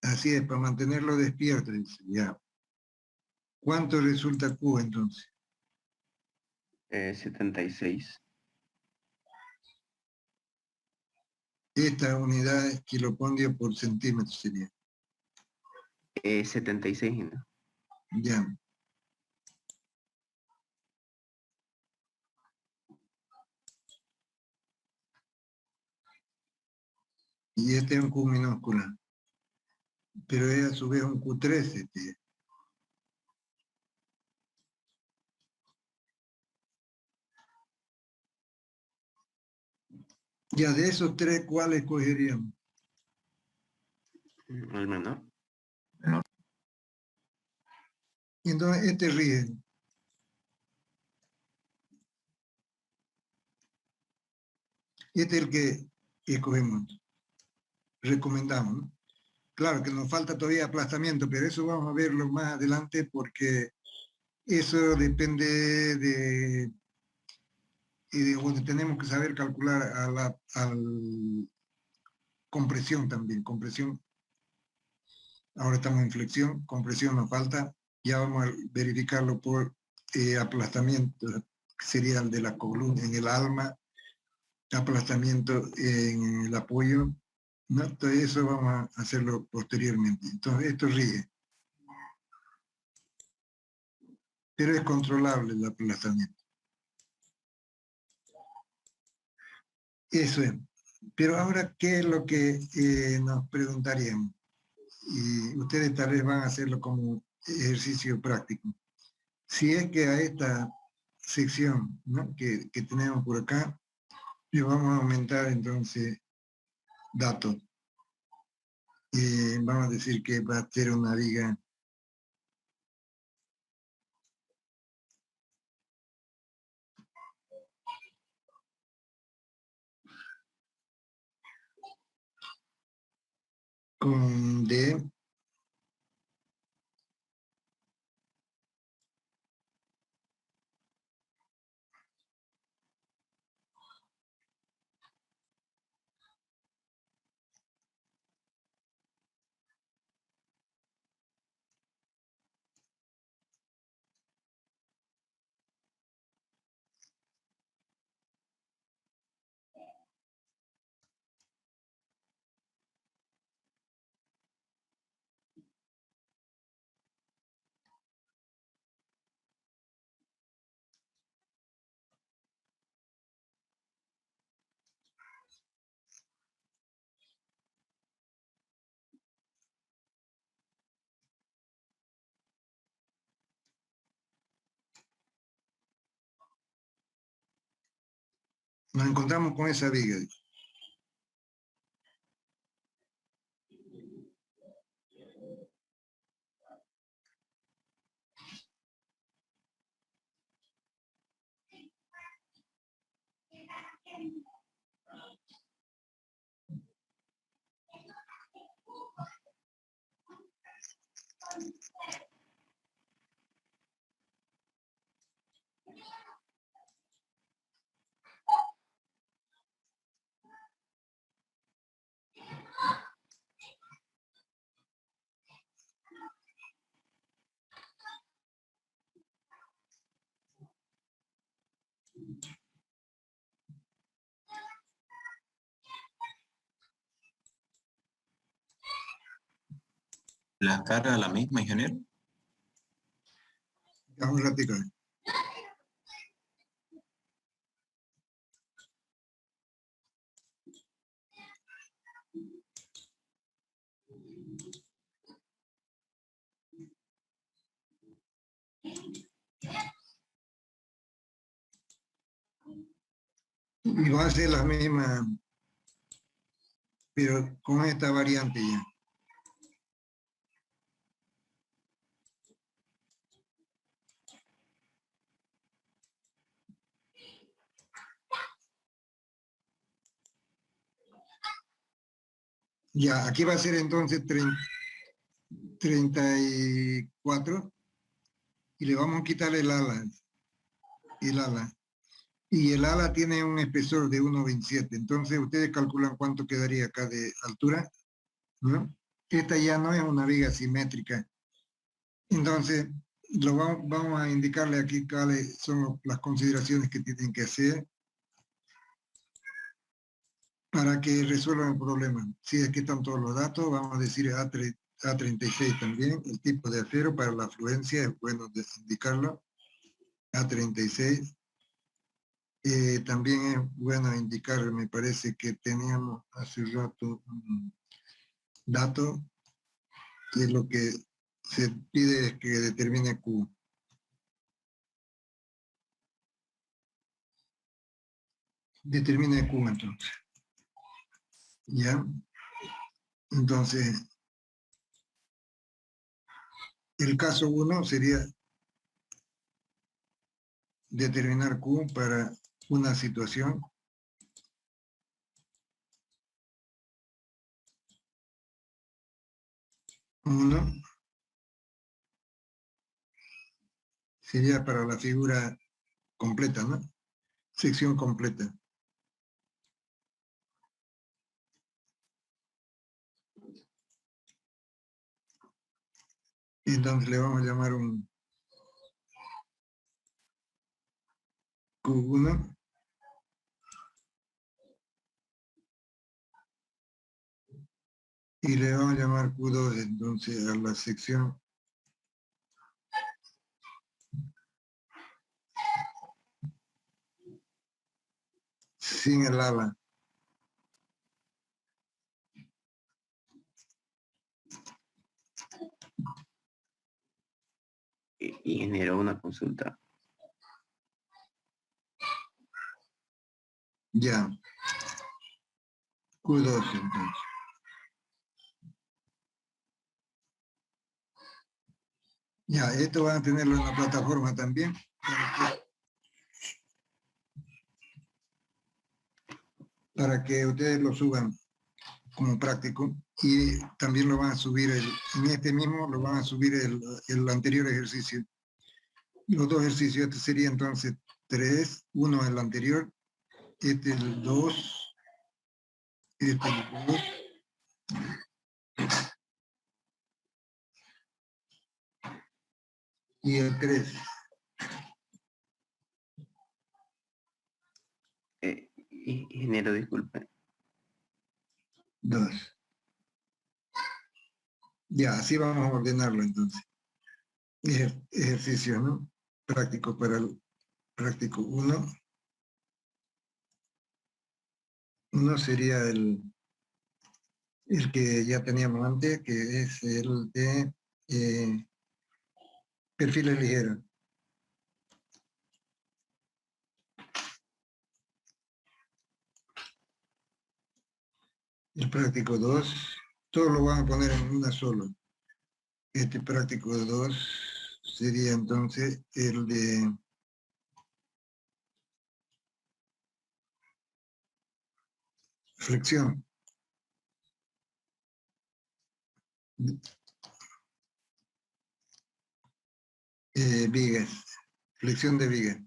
Así es, para mantenerlo despierto, dice, ya. ¿Cuánto resulta Q entonces? 76. Esta unidad es kilopondio por centímetro sería. 76, ¿no? Ya. Y este es un Q minúscula. Pero es a su vez un Q3. Ya de esos tres, ¿cuál escogeríamos? El menor. Entonces, este rige. Este es el que escogemos, recomendamos, ¿no? Claro que nos falta todavía aplastamiento, pero eso vamos a verlo más adelante porque eso depende de donde tenemos que saber calcular a la compresión también. Compresión, ahora estamos en flexión, compresión nos falta, ya vamos a verificarlo por aplastamiento, que sería el de la columna, en el alma, aplastamiento en el apoyo, ¿no? Todo eso vamos a hacerlo posteriormente. Entonces, esto rige. Pero es controlable el aplastamiento. Eso es. Pero ahora, ¿qué es lo que nos preguntaríamos? Y ustedes tal vez van a hacerlo como ejercicio práctico. Si es que a esta sección, ¿no?, que tenemos por acá, le vamos a aumentar entonces datos. Vamos a decir que va a ser una viga con D. Nos encontramos con esa viga. ¿La carga la misma, ingeniero? Ya un ratito. Y va a ser la misma, pero con esta variante ya. Ya, aquí va a ser entonces 34 y le vamos a quitar el ala. El ala. Y el ala tiene un espesor de 1,27. Entonces, ustedes calculan cuánto quedaría acá de altura, ¿no? Esta ya no es una viga simétrica. Entonces, vamos a indicarle aquí cuáles son las consideraciones que tienen que hacer para que resuelvan el problema. Si aquí están todos los datos, vamos a decir A36 también, el tipo de acero para la afluencia, es bueno indicarlo, A36. También es bueno indicar, me parece que teníamos hace rato un dato, que lo que se pide es que determine Q. Determine Q entonces. ¿Ya? Entonces, el caso 1 sería determinar Q para una situación. Uno sería para la figura completa, ¿no? Sección completa. Entonces le vamos a llamar un Q1. Y le vamos a llamar Q2 entonces a la sección sin el ala. Y generó una consulta. Ya. Q2 entonces. Ya, esto van a tenerlo en la plataforma también. Para que ustedes lo suban como práctico. Y también lo van a subir, en este mismo lo van a subir el anterior ejercicio. Los dos ejercicios, este sería entonces 3, 1 el anterior, este el 2, este el 2. Y el 3. Ingeniero, disculpe. 2. Ya, así vamos a ordenarlo entonces. Ejercicio, ¿no? Práctico para el práctico 1. Uno sería el que ya teníamos antes, que es el de perfiles ligeros. El práctico 2, todos lo van a poner en una sola. Este práctico 2 sería entonces el de flexión. Vigas, flexión de vigas.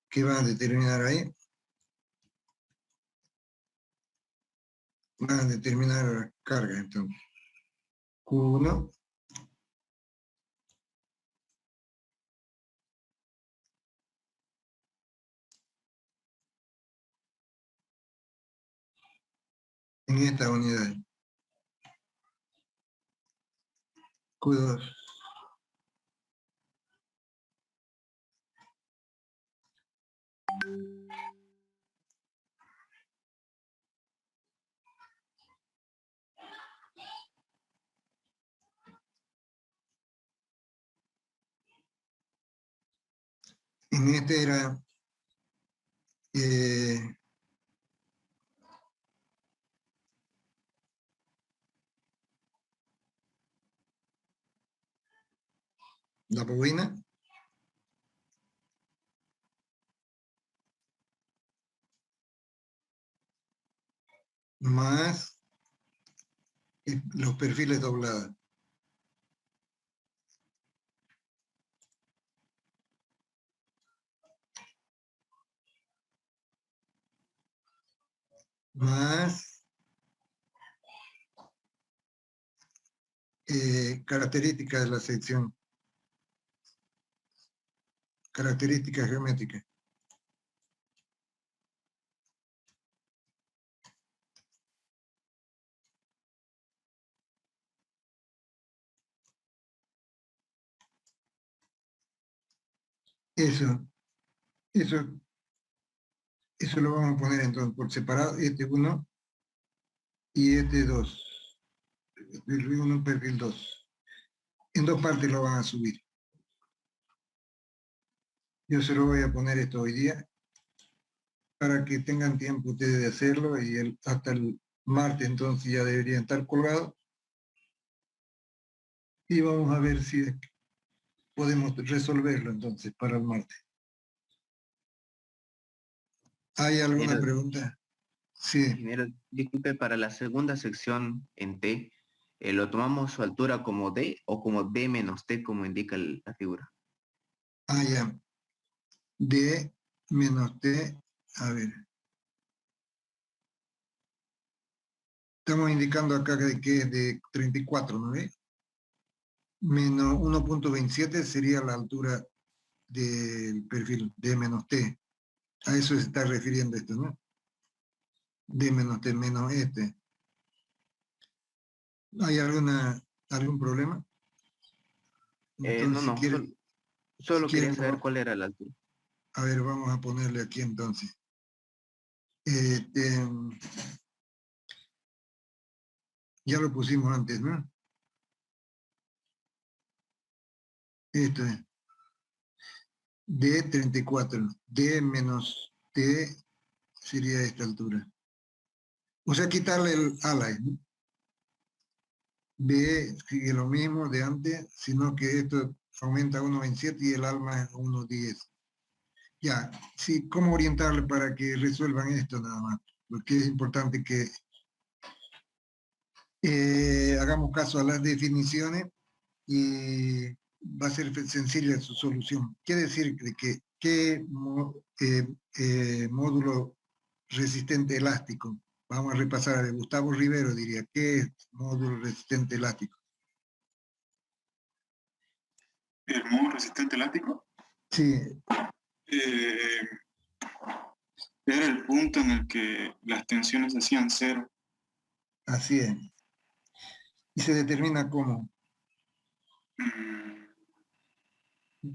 ¿Qué van a determinar ahí? Van a determinar carga, entonces. Q1. En esta unidad. Q2. En este era la bobina más los perfiles doblados. Más características de la sección. Características geométricas. Eso lo vamos a poner entonces por separado, este 1 y este 2. Perfil 1, perfil 2. En dos partes lo van a subir. Yo se lo voy a poner esto hoy día para que tengan tiempo ustedes de hacerlo y hasta el martes entonces ya deberían estar colgados. Y vamos a ver si podemos resolverlo entonces para el martes. ¿Hay alguna pregunta? Sí. Ingeniero, disculpe, para la segunda sección en T, ¿lo tomamos su altura como D o como D menos T como indica la figura? Ah, ya. D menos T, a ver. Estamos indicando acá que es de 34, ¿no ve? Menos 1.27 sería la altura del perfil D menos T. A eso se está refiriendo esto, ¿no? D menos T menos este. ¿Hay algún problema? Entonces, No, solo si quería quieren, saber cuál era la altura. a ver, vamos a ponerle aquí entonces. Ya lo pusimos antes, ¿no? Esto es D34. D menos T sería esta altura. O sea, quitarle el ala, ¿no? B sigue lo mismo de antes, sino que esto aumenta a 1.27 y el alma a 1.10. Ya, sí, ¿cómo orientarle para que resuelvan esto nada más? Porque es importante que hagamos caso a las definiciones y va a ser sencilla su solución. Quiere decir que ¿qué módulo resistente elástico? Vamos a repasar a Gustavo Rivero, diría, ¿qué es módulo resistente elástico? ¿El módulo resistente elástico? Sí, Era el punto en el que las tensiones hacían cero. así es. Y se determina cómo. Mm,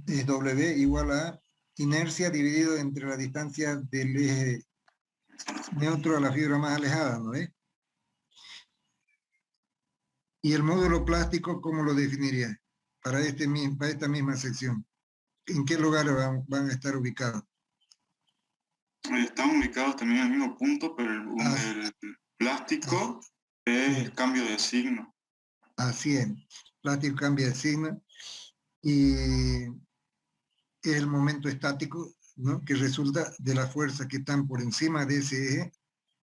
Es W igual a inercia dividido entre la distancia del eje neutro a la fibra más alejada, ¿no es? Y el módulo plástico, ¿cómo lo definiría? Para esta misma sección. ¿En qué lugar van a estar ubicados? Están ubicados también en el mismo punto, pero el plástico es el cambio de signo. Así es. Plástico cambia de signo y es el momento estático, ¿no? Que resulta de las fuerzas que están por encima de ese eje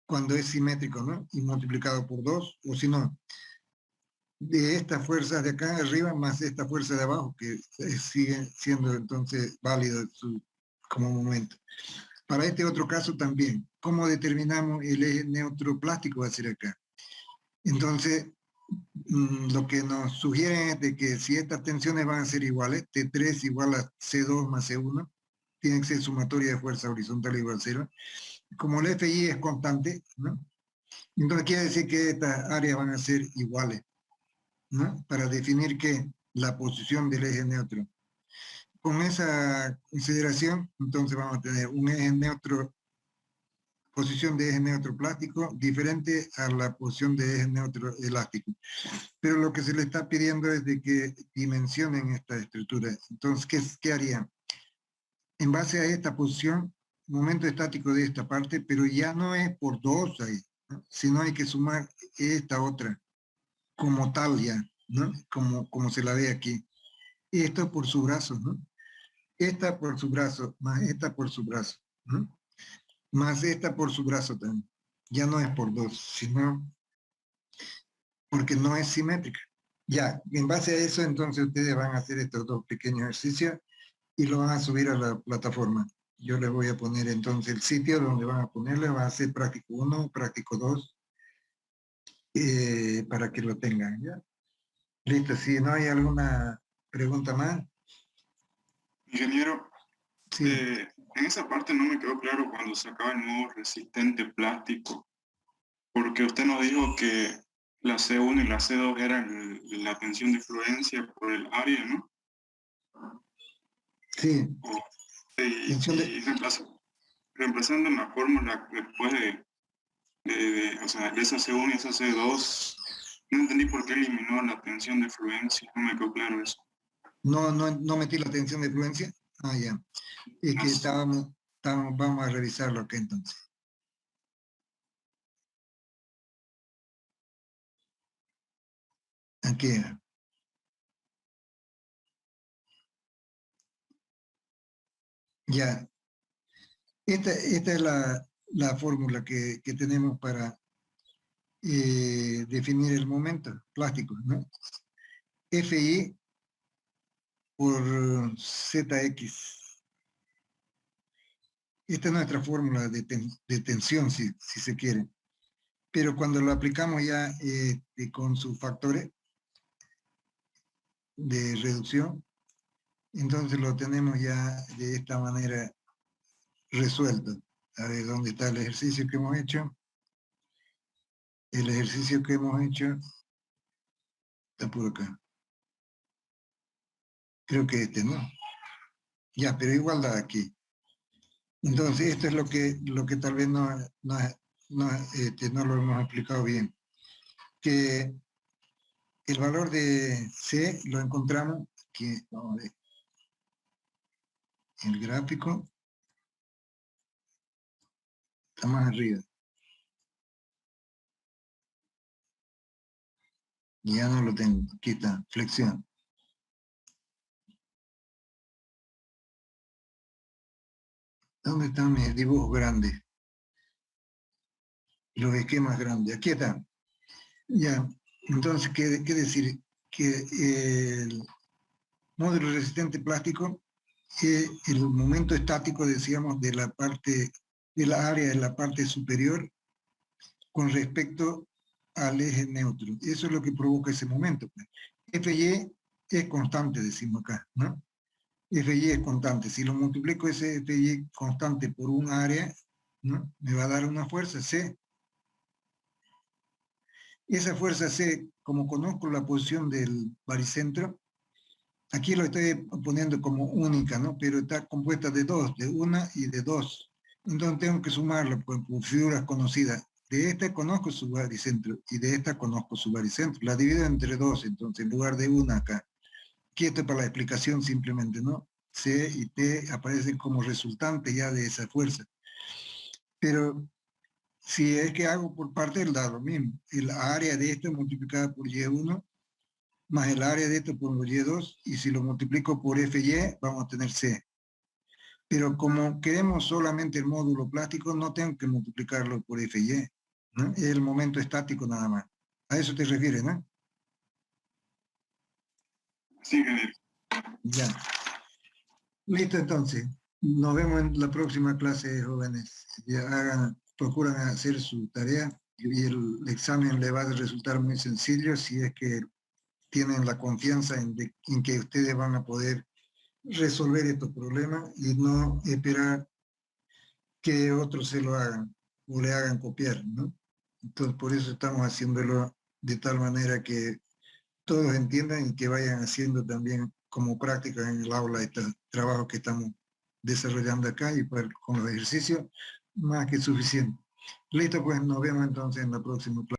cuando es simétrico, ¿no? Y multiplicado por 2, o si no, de estas fuerzas de acá arriba más esta fuerza de abajo, que sigue siendo entonces válido como momento. Para este otro caso también, ¿cómo determinamos el eje neutro plástico va a ser acá? Entonces, lo que nos sugieren es de que si estas tensiones van a ser iguales, T3 igual a C2 más C1, tiene que ser sumatoria de fuerza horizontal igual a 0. Como el FI es constante, ¿no? Entonces quiere decir que estas áreas van a ser iguales, ¿no? Para definir que la posición del eje neutro. Con esa consideración, entonces vamos a tener un eje neutro, posición de eje neutro plástico diferente a la posición de eje neutro elástico. Pero lo que se le está pidiendo es de que dimensionen esta estructura. Entonces, ¿qué harían? en base a esta posición, momento estático de esta parte, pero ya no es por 2 ahí, ¿no? Sino hay que sumar esta otra como tal ya, ¿no? Como se la ve aquí. Esto por su brazo, ¿no? Esta por su brazo, más esta por su brazo, ¿no? Más esta por su brazo también. Ya no es por 2, sino porque no es simétrica. Ya, en base a eso, entonces ustedes van a hacer estos 2 pequeños ejercicios y lo van a subir a la plataforma. Yo les voy a poner entonces el sitio donde van a ponerle, va a ser práctico 1, práctico 2, para que lo tengan, ¿ya? Listo, si no hay alguna pregunta más. Ingeniero, Sí. en esa parte no me quedó claro cuando sacaba el modo resistente plástico, porque usted nos dijo que la C1 y la C2 eran la tensión de fluencia por el área, ¿no? Sí. Y reemplazando la fórmula después o sea, de esa C1 y esa C2, no entendí por qué eliminó la tensión de fluencia, no me quedó claro eso. No metí la tensión de fluencia. Ah, ya. Es que vamos a revisarlo acá entonces. Aquí. Ya. Esta es la fórmula que tenemos para definir el momento plástico, ¿no? Fi por Zx. Esta es nuestra fórmula de tensión, si se quiere. Pero cuando lo aplicamos ya con sus factores de reducción, entonces lo tenemos ya de esta manera resuelto. A ver, ¿dónde está el ejercicio que hemos hecho? El ejercicio que hemos hecho está por acá. Creo que ¿no? Ya, pero igualdad aquí. Entonces, esto es lo que tal vez no lo hemos explicado bien. Que el valor de C lo encontramos aquí, vamos a ver, el gráfico está más arriba. Ya no lo tengo, aquí está, flexión. ¿Dónde están mis dibujos grandes? Los esquemas grandes, aquí están. Ya, entonces, ¿qué decir? Que el módulo resistente plástico es el momento estático, decíamos, de la parte, de la área de la parte superior con respecto al eje neutro. Eso es lo que provoca ese momento. Fy es constante, decimos acá, ¿no? Fy es constante. Si lo multiplico ese Fy constante por un área, ¿no? Me va a dar una fuerza C. Esa fuerza C, como conozco la posición del baricentro, aquí lo estoy poniendo como única, ¿no? Pero está compuesta de 2, de una y de 2. Entonces tengo que sumarlo por figuras conocidas. De esta conozco su baricentro y de esta conozco su baricentro. La divido entre 2, entonces, en lugar de una acá. Aquí esto es para la explicación simplemente, ¿no? C y T aparecen como resultante ya de esa fuerza. Pero si es que hago por parte del da lo mismo. El área de esto multiplicada por Y1 más el área de esto por Y2, y si lo multiplico por Fy, vamos a tener C. Pero como queremos solamente el módulo plástico, no tengo que multiplicarlo por Fy, ¿no? Es el momento estático nada más. A eso te refieres, ¿no? Sí, ingeniero. Ya. Listo, entonces. Nos vemos en la próxima clase, jóvenes. Ya procuran hacer su tarea y el examen le va a resultar muy sencillo si es que tienen la confianza en que ustedes van a poder resolver estos problemas y no esperar que otros se lo hagan o le hagan copiar, ¿no? Entonces, por eso estamos haciéndolo de tal manera que todos entiendan y que vayan haciendo también como práctica en el aula este trabajo que estamos desarrollando acá y con los ejercicios, más que suficiente. Listo, pues nos vemos entonces en la próxima clase.